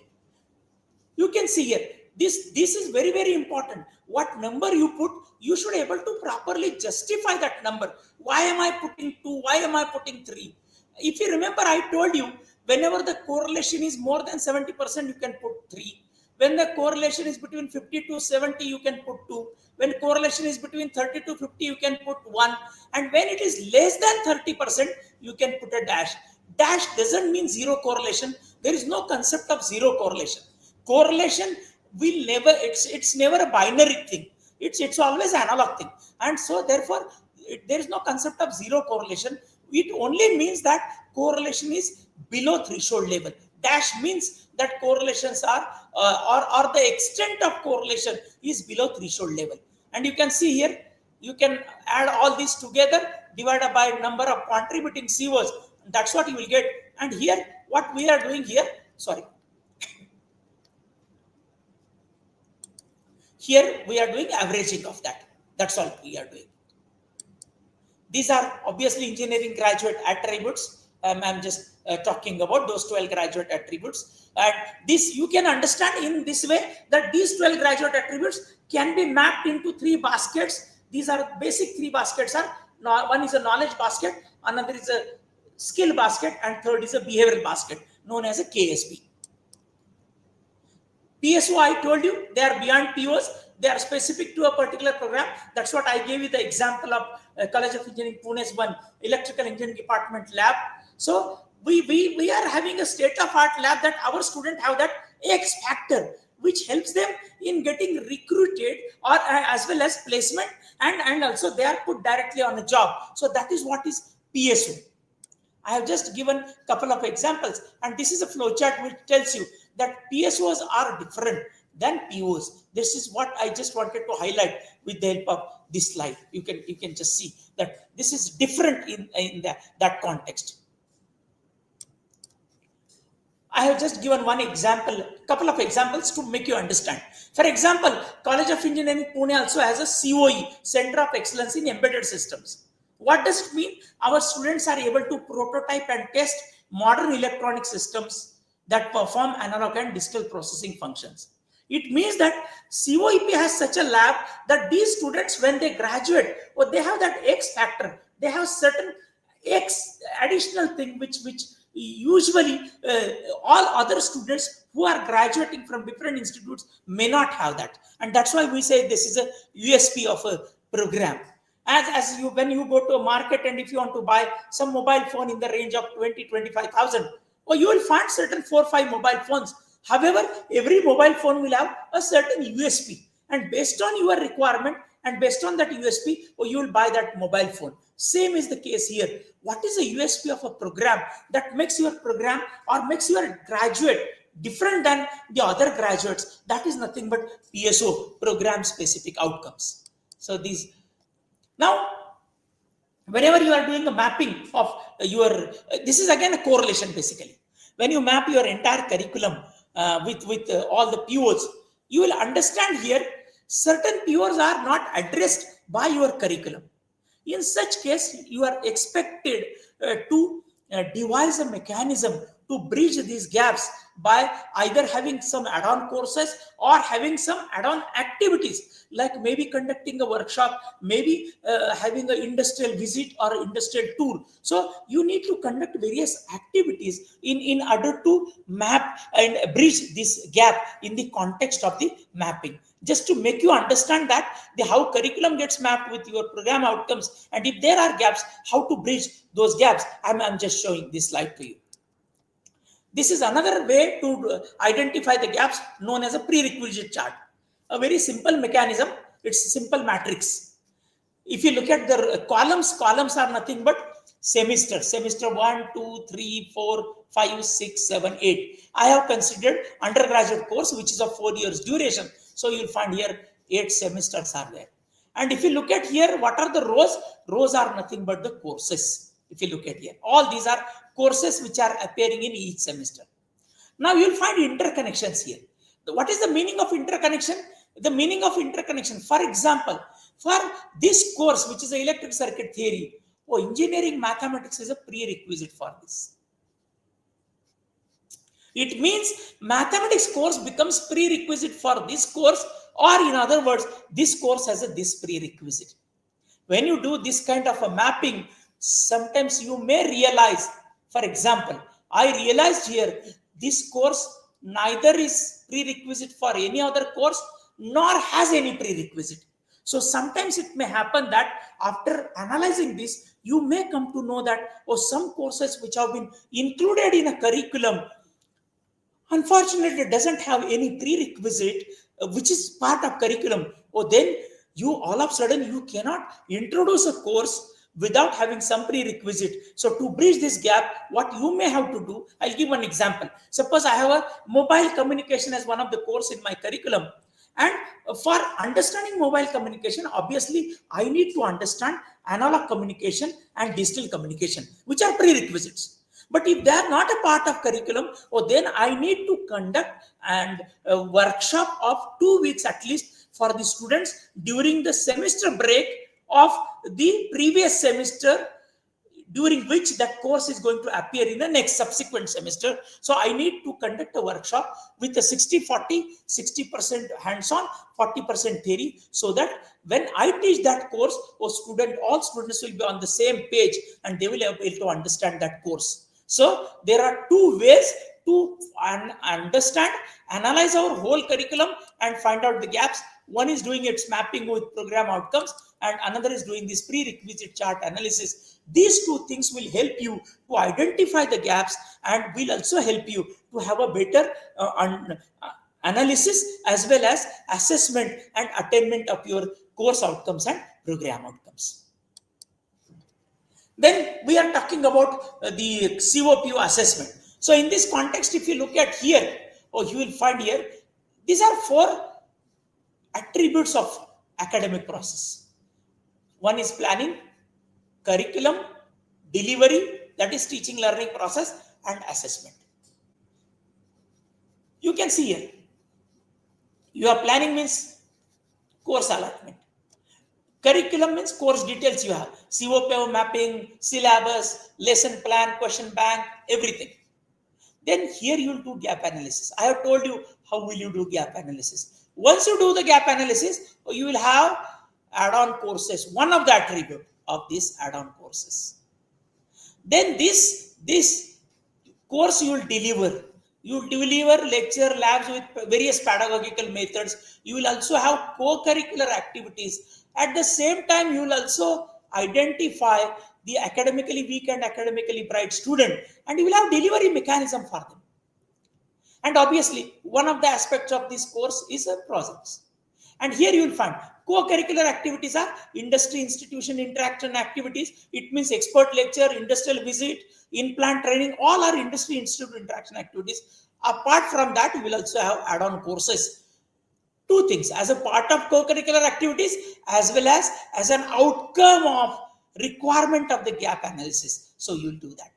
You can see here, this is very, very important. What number you put, you should be able to properly justify that number. Why am I putting 2? Why am I putting 3? If you remember, I told you, whenever the correlation is more than 70%, you can put 3. When the correlation is between 50 to 70, you can put 2. When correlation is between 30 to 50, you can put 1. And when it is less than 30%, you can put a dash. Dash doesn't mean zero correlation. There is no concept of zero correlation. Correlation will never, it's never a binary thing. It's always an analog thing. And so therefore, there is no concept of zero correlation. It only means that correlation is below threshold level. Dash means that correlations are, or the extent of correlation is below threshold level. And you can see here, you can add all these together, divided by number of contributing COs. That's what you will get. And here, what we are doing here, here we are doing averaging of that. That's all we are doing. These are obviously engineering graduate attributes. I'm just talking about those 12 graduate attributes. And this you can understand in this way that these 12 graduate attributes can be mapped into 3 baskets. These are basic 3 baskets. One is a knowledge basket, another is a skill basket, and third is a behavioral basket known as a KSB. PSO, I told you, they are beyond POs. They are specific to a particular program. That's what I gave you the example of College of Engineering Pune's one electrical engineering department lab. So we are having a state-of-art lab that our students have that X factor, which helps them in getting recruited or as well as placement, and also they are put directly on a job. So that is what is PSO. I have just given a couple of examples, and this is a flowchart which tells you that PSOs are different than POs. This is what I just wanted to highlight with the help of this slide. You can just see that this is different in that context. I have just given one example, couple of examples to make you understand. For example, College of Engineering Pune also has a COE, Center of Excellence in Embedded Systems. What does it mean? Our students are able to prototype and test modern electronic systems that perform analog and digital processing functions. It means that COEP has such a lab that these students, when they graduate, or they have that X factor, they have certain X additional thing which usually all other students who are graduating from different institutes may not have that. And that's why we say this is a USP of a program. As you, when you go to a market and if you want to buy some mobile phone in the range of 20-25,000, or you will find certain 4-5 mobile phones. However, every mobile phone will have a certain USP, and based on your requirement and based on that USP, or you will buy that mobile phone. Same is the case here. What is the USP of a program that makes your program or makes your graduate different than the other graduates? That is nothing but PSO, program specific outcomes. So these, now whenever you are doing a mapping of your, this is again a correlation basically. When you map your entire curriculum with all the POs, you will understand here certain POs are not addressed by your curriculum. In such case, you are expected to devise a mechanism to bridge these gaps by either having some add-on courses or having some add-on activities, like maybe conducting a workshop, maybe having an industrial visit or industrial tour. So you need to conduct various activities in order to map and bridge this gap in the context of the mapping. Just to make you understand that how curriculum gets mapped with your program outcomes, and if there are gaps, how to bridge those gaps. I'm just showing this slide to you. This is another way to identify the gaps, known as a prerequisite chart. A very simple mechanism. It's a simple matrix. If you look at the columns are nothing but semester 1, 2, 3, 4, 5, 6, 7, 8. I have considered undergraduate course, which is of 4 years duration. So you'll find here 8 semesters are there. And if you look at here, what are the rows? Rows are nothing but the courses. If you look at here, all these are courses which are appearing in each semester. Now you'll find interconnections here. What is the meaning of interconnection? The meaning of interconnection, for example, for this course, which is the electric circuit theory, engineering mathematics is a prerequisite for this. It means mathematics course becomes prerequisite for this course, or in other words, this course has this prerequisite. When you do this kind of a mapping, sometimes you may realize, for example, I realized here this course neither is prerequisite for any other course nor has any prerequisite. So sometimes it may happen that after analyzing this, you may come to know that some courses which have been included in a curriculum unfortunately doesn't have any prerequisite which is part of curriculum. Then you all of a sudden you cannot introduce a course without having some prerequisite. So to bridge this gap, what you may have to do, I'll give one example. Suppose I have a mobile communication as one of the course in my curriculum. And for understanding mobile communication, obviously, I need to understand analog communication and digital communication, which are prerequisites. But if they are not a part of curriculum, then I need to conduct a workshop of 2 weeks at least for the students during the semester break of the previous semester, during which that course is going to appear in the next subsequent semester. So I need to conduct a workshop with a 60-40, 60% hands-on, 40% theory, so that when I teach that course, all students will be on the same page and they will be able to understand that course. So there are two ways to understand, analyze our whole curriculum and find out the gaps. One is doing its mapping with program outcomes, and another is doing this prerequisite chart analysis. These two things will help you to identify the gaps and will also help you to have a better analysis as well as assessment and attainment of your course outcomes and program outcomes. Then we are talking about the COPO assessment. So in this context, if you look at here, you will find here, these are 4 attributes of academic process. One is planning, curriculum, delivery, that is teaching learning process, and assessment. You can see here. Your planning means course allotment. Curriculum means course details you have. COPO mapping, syllabus, lesson plan, question bank, everything. Then here you will do gap analysis. I have told you how will you do gap analysis. Once you do the gap analysis, you will have add-on courses. One of the attribute of these add-on courses. Then this course you will deliver. You will deliver lecture labs with various pedagogical methods. You will also have co-curricular activities. At the same time, you will also identify the academically weak and academically bright student, and you will have delivery mechanism for them. And obviously, one of the aspects of this course is projects. And here you will find co-curricular activities are industry institution interaction activities. It means expert lecture, industrial visit, in-plant training, all are industry institute interaction activities. Apart from that, you will also have add-on courses. Two things, as a part of co-curricular activities as well as an outcome of requirement of the gap analysis. So you will do that.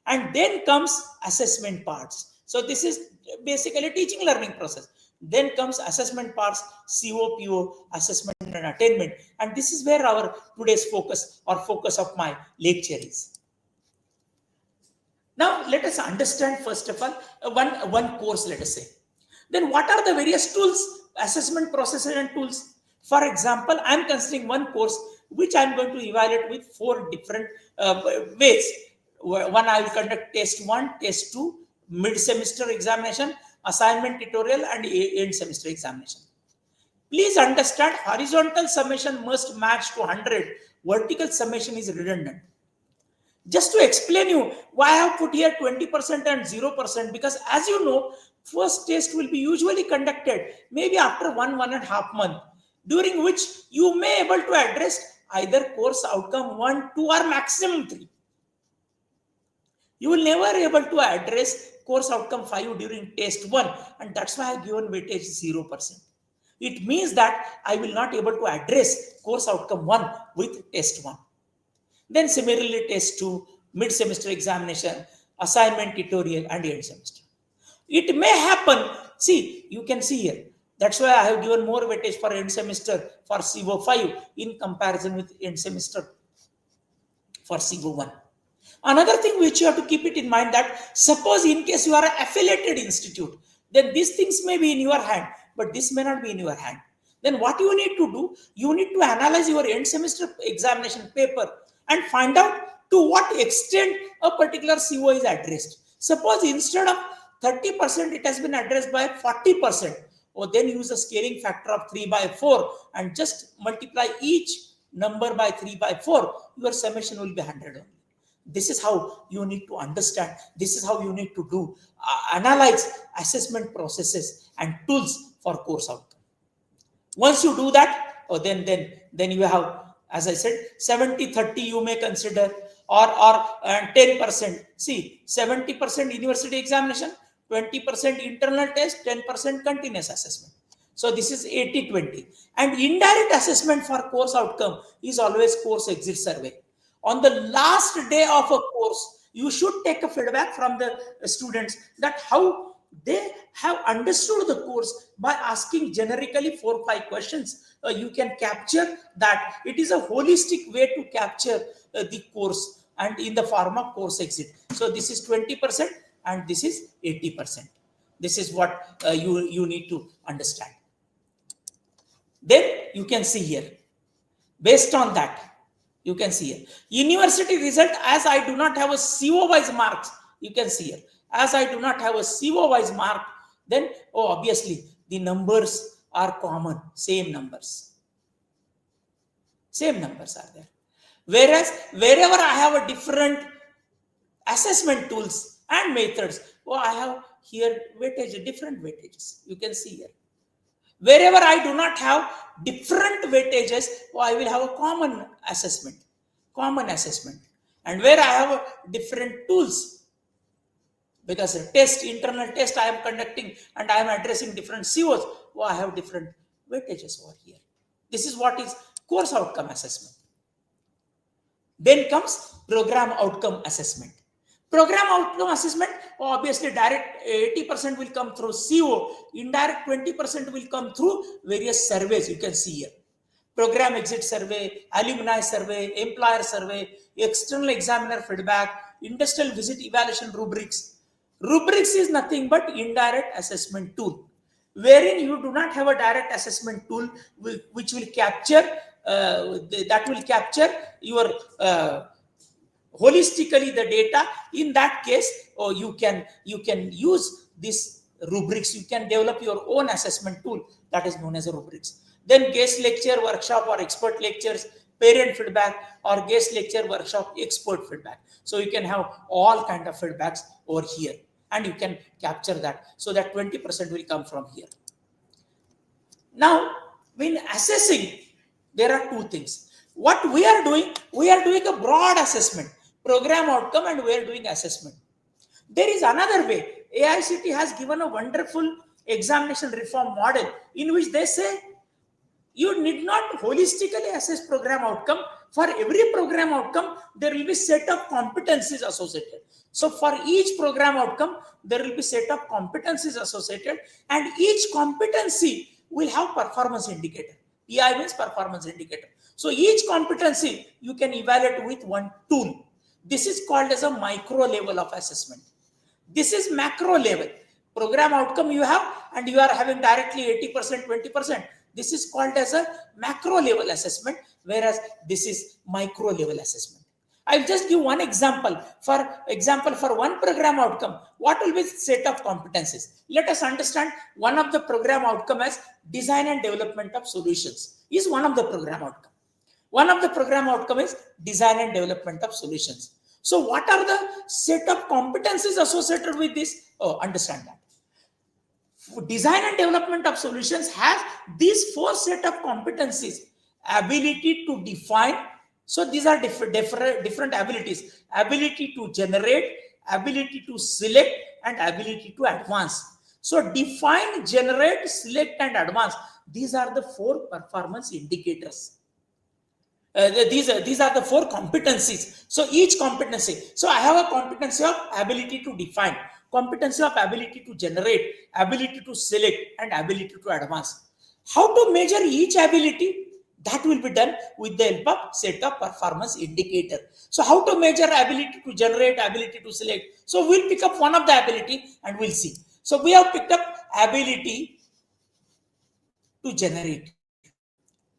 And then comes assessment parts. So this is basically teaching learning process. Then comes assessment parts, COPO, assessment and attainment. And this is where our today's focus or focus of my lecture is. Now let us understand first of all one course, let us say. Then what are the various tools, assessment processes and tools? For example, I am considering one course which I am going to evaluate with 4 different ways. One, I will conduct test 1, test 2, mid-semester examination, assignment tutorial, and end semester examination. Please understand, horizontal summation must match to 100. Vertical summation is redundant. Just to explain you why I have put here 20% and 0%, because as you know, first test will be usually conducted maybe after 1.5 months, during which you may able to address either course outcome 1, 2 or maximum 3. You will never able to address course outcome 5 during test 1, and that's why I have given weightage 0%. It means that I will not able to address course outcome 1 with test 1. Then similarly test 2, mid-semester examination, assignment tutorial and end semester. It may happen, see, you can see here. That's why I have given more weightage for end semester for CO5 in comparison with end semester for CO1. Another thing which you have to keep it in mind, that suppose in case you are an affiliated institute, then these things may be in your hand, but this may not be in your hand. Then what you need to do, you need to analyze your end semester examination paper and find out to what extent a particular CO is addressed. Suppose instead of 30% it has been addressed by 40%, or then use a scaling factor of 3/4 and just multiply each number by 3/4, your summation will be 100 only. This is how you need to understand. This is how you need to do analyze assessment processes and tools for course outcome. Once you do that, then you have, as I said, 70-30 you may consider, or 10%. See, 70% university examination, 20% internal test, 10% continuous assessment. So this is 80-20. And indirect assessment for course outcome is always course exit survey. On the last day of a course, you should take a feedback from the students that how they have understood the course by asking generically 4 or 5 questions. You can capture that. It is a holistic way to capture the course and in the pharma course exit. So this is 20% and this is 80%. This is what you need to understand. Then you can see here, based on that, you can see here, university result, as I do not have a CO wise marks, you can see here, as I do not have a CO wise mark, then obviously the numbers are common, same numbers are there. Whereas wherever I have a different assessment tools and methods, I have here weightage, different weightages, you can see here. Wherever I do not have different weightages, I will have a common assessment. And where I have different tools, because a test, internal test I am conducting and I am addressing different COs, I have different weightages over here. This is what is course outcome assessment. Then comes program outcome assessment. Program outcome assessment, obviously direct 80% will come through CO, indirect 20% will come through various surveys. You can see here. Program exit survey, alumni survey, employer survey, external examiner feedback, industrial visit evaluation rubrics. Rubrics is nothing but indirect assessment tool, wherein you do not have a direct assessment tool which will capture your holistically the data. In that case, you can use this rubrics. You can develop your own assessment tool that is known as a rubrics. Then guest lecture, workshop or expert lectures, parent feedback, or guest lecture, workshop, expert feedback. So you can have all kind of feedbacks over here, and you can capture that. So that 20% will come from here. Now, when assessing, there are two things. What we are doing a broad assessment, program outcome, and we are doing assessment. There is another way. AICT has given a wonderful examination reform model in which they say you need not holistically assess program outcome. For every program outcome, there will be set of competencies associated. So for each program outcome, there will be set of competencies associated, and each competency will have performance indicator. PI means performance indicator. So each competency you can evaluate with one tool. This is called as a micro level of assessment. This is macro level. Program outcome you have, and you are having directly 80%, 20%. This is called as a macro level assessment, whereas this is micro level assessment. I'll just give one example. For example, for one program outcome, what will be the set of competencies? Let us understand one of the program outcome as design and development of solutions is one of the program outcome. One of the program outcome is design and development of solutions. So what are the set of competencies associated with this? Understand that. Design and development of solutions has these four set of competencies: ability to define. So these are different abilities: ability to generate, ability to select, and ability to advance. So define, generate, select, and advance. These are the four performance indicators. These are the four competencies. So each competency. So I have a competency of ability to define, competency of ability to generate, ability to select, and ability to advance. How to measure each ability? That will be done with the help of set of performance indicator. So how to measure ability to generate, ability to select? So we'll pick up one of the ability and we'll see. So we have picked up ability to generate.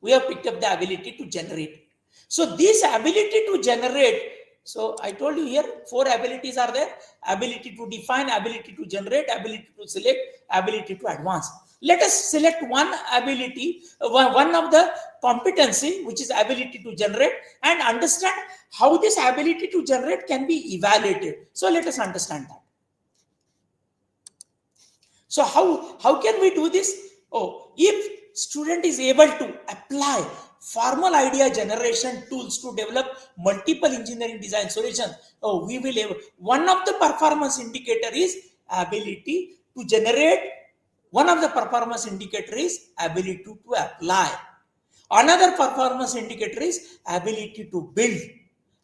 We have picked up the ability to generate. So this ability to generate, so I told you here, four abilities are there: ability to define, ability to generate, ability to select, ability to advance. Let us select one ability, one of the competency, which is ability to generate, and understand how this ability to generate can be evaluated. So let us understand that. So how can we do this? If student is able to apply formal idea generation tools to develop multiple engineering design solutions, we will have one of the performance indicator is ability to generate. One of the performance indicator is ability to apply. Another performance indicator is ability to build.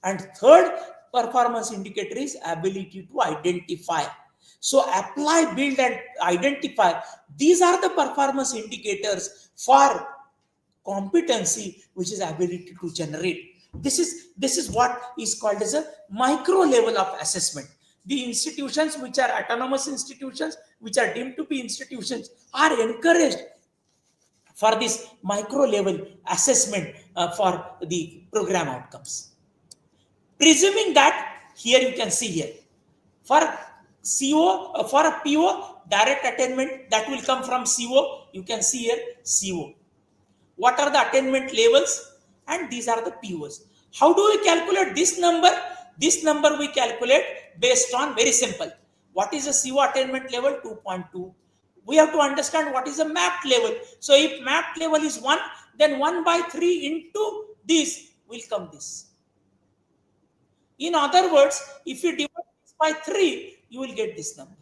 And third performance indicator is ability to identify. So apply, build, and identify. These are the performance indicators for competency, which is ability to generate. This is what is called as a micro level of assessment. The institutions which are autonomous institutions, which are deemed to be institutions, are encouraged for this micro level assessment for the program outcomes. Presuming that, here you can see here, for CO, for a PO, direct attainment, that will come from CO. You can see here CO. What are the attainment levels? And these are the POs. How do we calculate this number? This number we calculate based on, very simple. What is the CO attainment level? 2.2. We have to understand what is the mapped level. So if mapped level is 1, then 1 by 3 into this will come this. In other words, if you divide this by 3, you will get this number.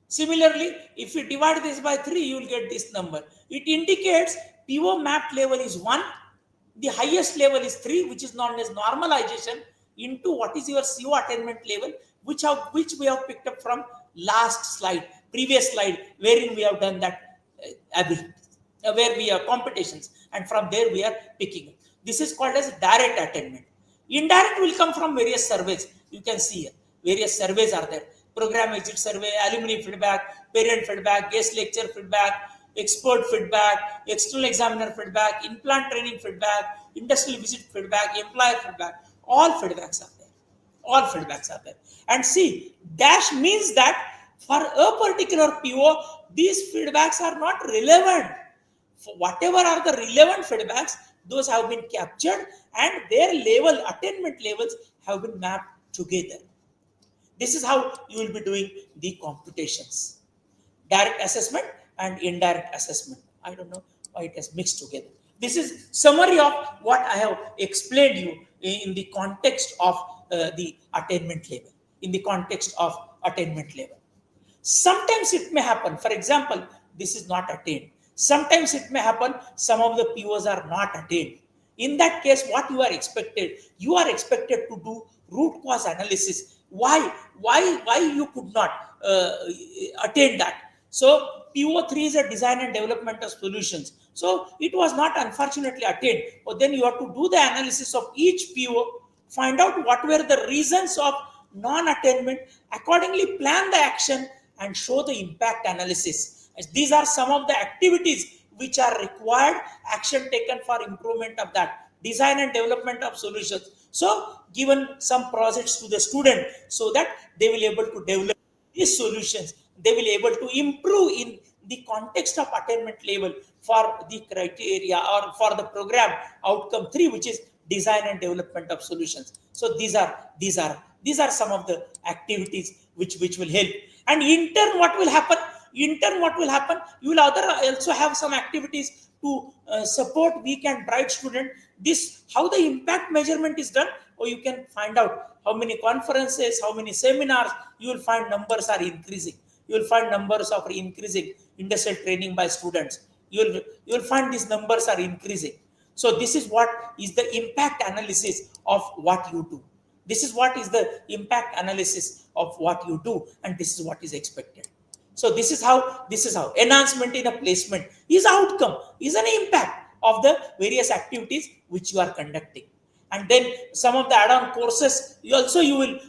Similarly, if you divide this by 3, you will get this number. It indicates PO mapped level is 1. The highest level is 3, which is known as normalization. into what is your CO attainment level, which we have picked up from last slide, previous slide, wherein we have done that ability, where we have competitions, and from there we are picking up. This is called as direct attainment. Indirect will come from various surveys. You can see here, various surveys are there. Program exit survey, alumni feedback, parent feedback, guest lecture feedback, expert feedback, external examiner feedback, in-plant training feedback, industrial visit feedback, employer feedback. All feedbacks are there. All feedbacks are there. And see, dash means that for a particular PO, these feedbacks are not relevant. For whatever are the relevant feedbacks, those have been captured and their level, attainment levels have been mapped together. This is how you will be doing the computations. Direct assessment and indirect assessment. I don't know why it has mixed together. This is summary of what I have explained you in the context of the attainment level. In the context of attainment level. Sometimes it may happen. For example, this is not attained. Sometimes it may happen some of the POs are not attained. In that case, what you are expected? You are expected to do root cause analysis. Why you could not attain that? So PO3 is a design and development of solutions. So it was not unfortunately attained. But then you have to do the analysis of each PO, find out what were the reasons of non-attainment, accordingly plan the action and show the impact analysis. As these are some of the activities which are required, action taken for improvement of that design and development of solutions. So given some projects to the student so that they will able to develop these solutions, they will able to improve in the context of attainment level for the criteria or for the program outcome 3, which is design and development of solutions. So these are some of the activities which will help. And in turn, what will happen? You will also have some activities to support weak and bright student. This how the impact measurement is done, or you can find out how many conferences, how many seminars. You will find numbers are increasing. You will find numbers of increasing industrial training by students. You will find these numbers are increasing. So this is what is the impact analysis of what you do. This is what is the impact analysis of what you do, and this is what is expected. So this is how enhancement in a placement is outcome, is an impact of the various activities which you are conducting. And then some of the add-on courses you will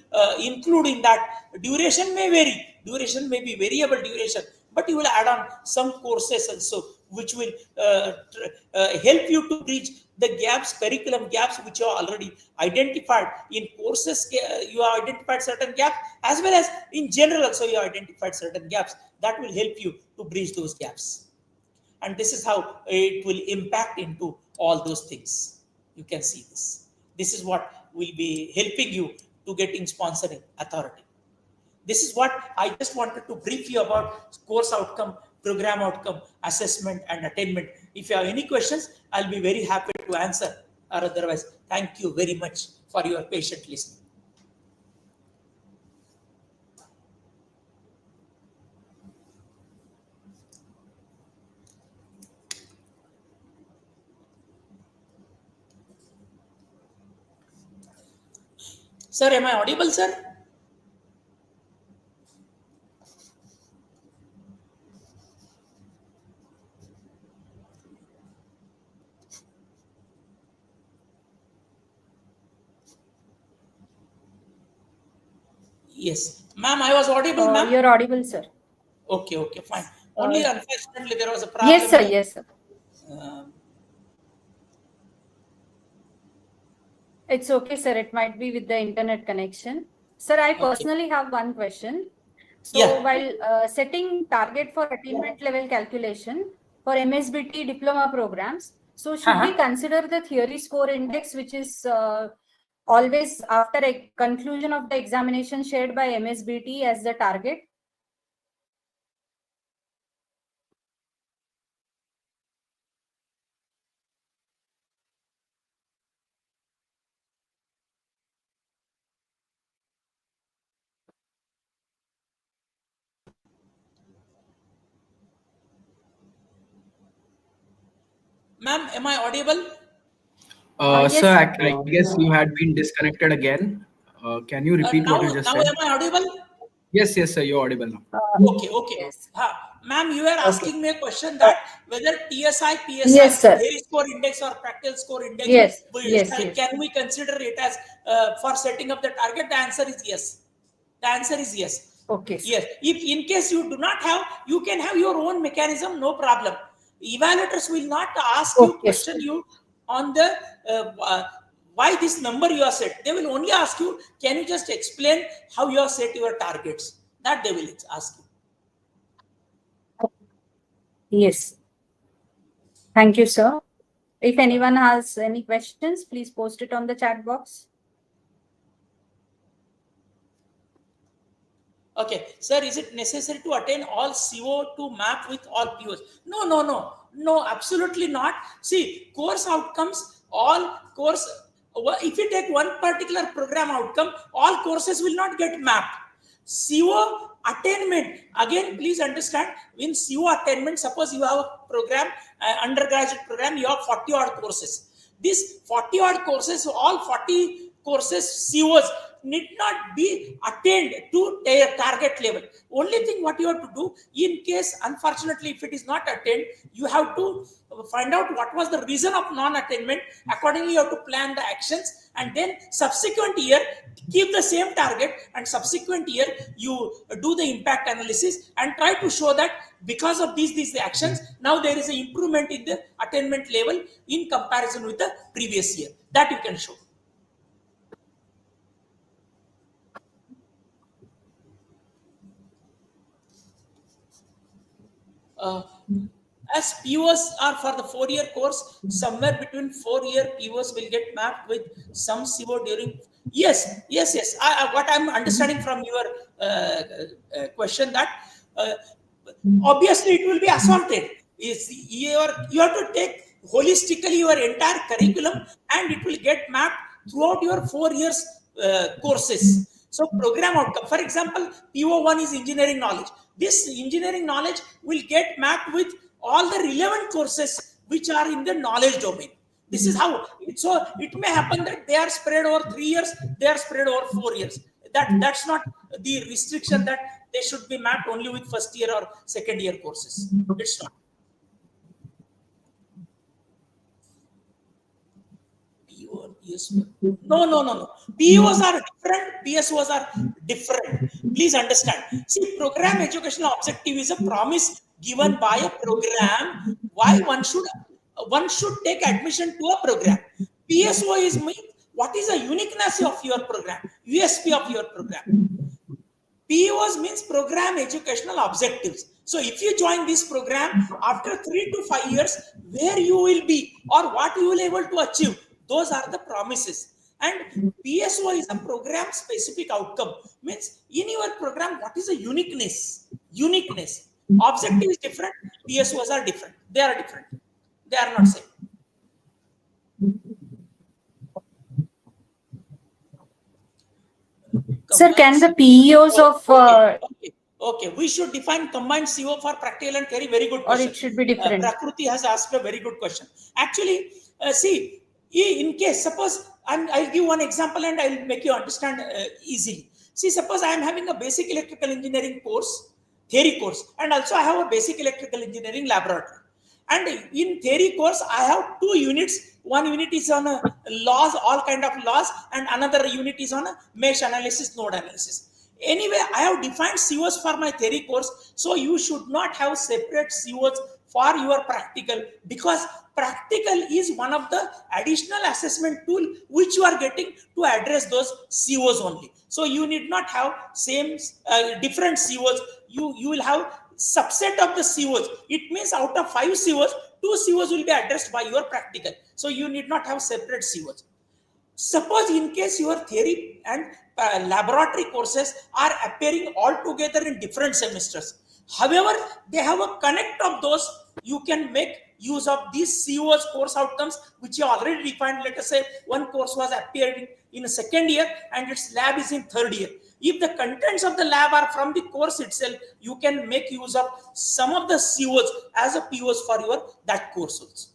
include in that. Duration may vary, duration may be variable duration, but you will add on some courses also which will help you to bridge the gaps, curriculum gaps which you have already identified. In courses you have identified certain gaps, as well as in general also you have identified certain gaps that will help you to bridge those gaps. And this is how it will impact into all those things. You can see this is what will be helping you to getting sponsoring authority. This is what I just wanted to brief you about course outcome, program outcome, assessment, and attainment. If you have any questions, I'll be very happy to answer. Or otherwise, thank you very much for your patient listening. Sir, am I audible, sir? Yes. Ma'am, I was audible, ma'am? You're audible, sir. Okay, fine. Only unfortunately there was a problem. Yes, sir. It's okay, sir. It might be with the internet connection. Sir, I personally have one question. So while setting target for attainment level calculation for MSBT diploma programs, so should we consider the theory score index, which is always after a conclusion of the examination shared by MSBT as the target? Ma'am, am I audible? Yes, Sir, I guess you had been disconnected again. Can you repeat what you just Now said? am I audible? Yes, yes, sir. You're audible now. Okay. yes. Ma'am, you were Okay. asking me a question that whether TSI, PSI, Yes, sir. theory score index or practical score index, Yes, yes, yes. can we consider it as for setting up the target? The answer is yes. The answer is yes. Okay, sir. Yes. If in case you do not have, you can have your own mechanism, no problem. Evaluators will not ask you, Okay, sir. question you on the why this number you are set. They will only ask you, can you just explain how you are set your targets? That they will ask you. Yes. Thank you, sir. If anyone has any questions, please post it on the chat box. Okay, sir, is it necessary to attain all CO to map with all POs? No, absolutely not. See, course outcomes, all course, if you take one particular program outcome, all courses will not get mapped. CO attainment, again, please understand, in CO attainment, suppose you have a program, undergraduate program, you have 40 odd courses. These 40 odd courses, all 40 courses COs need not be attained to their target level. Only thing what you have to do, in case unfortunately if it is not attained, you have to find out what was the reason of non-attainment. Accordingly, you have to plan the actions, and then subsequent year keep the same target, and subsequent year you do the impact analysis and try to show that because of these actions, now there is an improvement in the attainment level in comparison with the previous year. That you can show. As POs are for the 4-year course, somewhere between 4-year POs will get mapped with some CO during. Yes. What I'm understanding from your question that obviously it will be assaulted. Is you have to take holistically your entire curriculum, and it will get mapped throughout your 4 years courses. So program outcome, for example, PO1 is engineering knowledge. This engineering knowledge will get mapped with all the relevant courses which are in the knowledge domain. This is how. So it may happen that they are spread over 3 years, they are spread over 4 years. That's not the restriction that they should be mapped only with first year or second year courses. It's not. PO or PSO. No. POs are different, PSOs are different. Please understand. See, program educational objective is a promise given by a program why one should take admission to a program. PSO is what is the uniqueness of your program, USP of your program. POs means program educational objectives. So if you join this program after 3 to 5 years, where you will be or what you will able to achieve, those are the promises. And PSO is a program specific outcome. Means in your program, what is the uniqueness? Uniqueness. Objective is different. PSOs are different. They are different. They are not same. Sir, can the Combined PEOs of Okay. We should define combined CO for practical and theory. Very good or question. it should be different? Prakruti has asked a very good question. Actually, see, in case, suppose, I'll give one example and I'll make you understand easily. See, suppose I am having a basic electrical engineering course, theory course, and also I have a basic electrical engineering laboratory. And in theory course, I have 2 units. One unit is on laws, all kind of laws, and another unit is on mesh analysis, node analysis. Anyway, I have defined COs for my theory course, so you should not have separate COs for your practical, because practical is one of the additional assessment tool which you are getting to address those COs only. So you need not have same different COs. You will have subset of the COs. It means out of 5 COs, 2 COs will be addressed by your practical. So you need not have separate COs. Suppose in case your theory and laboratory courses are appearing all together in different semesters. However, they have a connect of those. You can make use of these COs, course outcomes, which you already defined. Let us say one course was appearing in a second year and its lab is in third year. If the contents of the lab are from the course itself, you can make use of some of the COs as a POs for your that course also.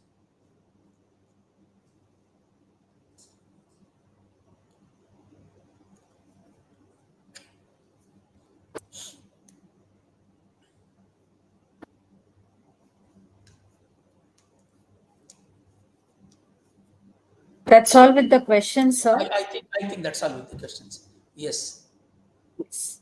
That's all with the questions, sir. I think that's all with the questions. Yes. Yes.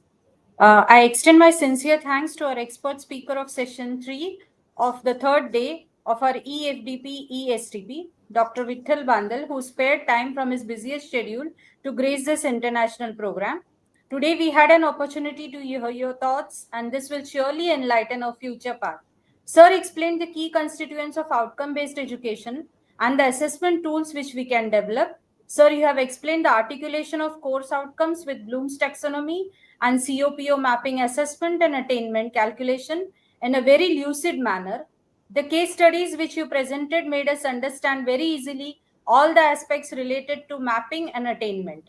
I extend my sincere thanks to our expert speaker of session 3 of the third day of our e-FDP e-STP, Dr. Vitthal Bandal, who spared time from his busiest schedule to grace this international program. Today, we had an opportunity to hear your thoughts, and this will surely enlighten our future path. Sir explained the key constituents of outcome-based education and the assessment tools which we can develop. Sir, you have explained the articulation of course outcomes with Bloom's taxonomy and COPO mapping assessment and attainment calculation in a very lucid manner. The case studies which you presented made us understand very easily all the aspects related to mapping and attainment.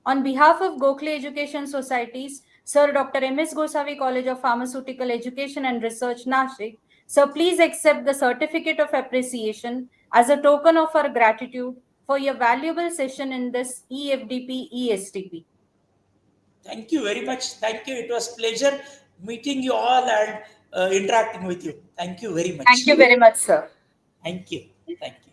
On behalf of Gokhale Education Societies, Sir Dr. M.S. Gosavi College of Pharmaceutical Education and Research, Nashik, sir, please accept the certificate of appreciation as a token of our gratitude for your valuable session in this e-FDP e-STP. Thank you very much. Thank you. It was pleasure meeting you all and interacting with you. Thank you very much. Thank you very much, sir. Thank you. Thank you.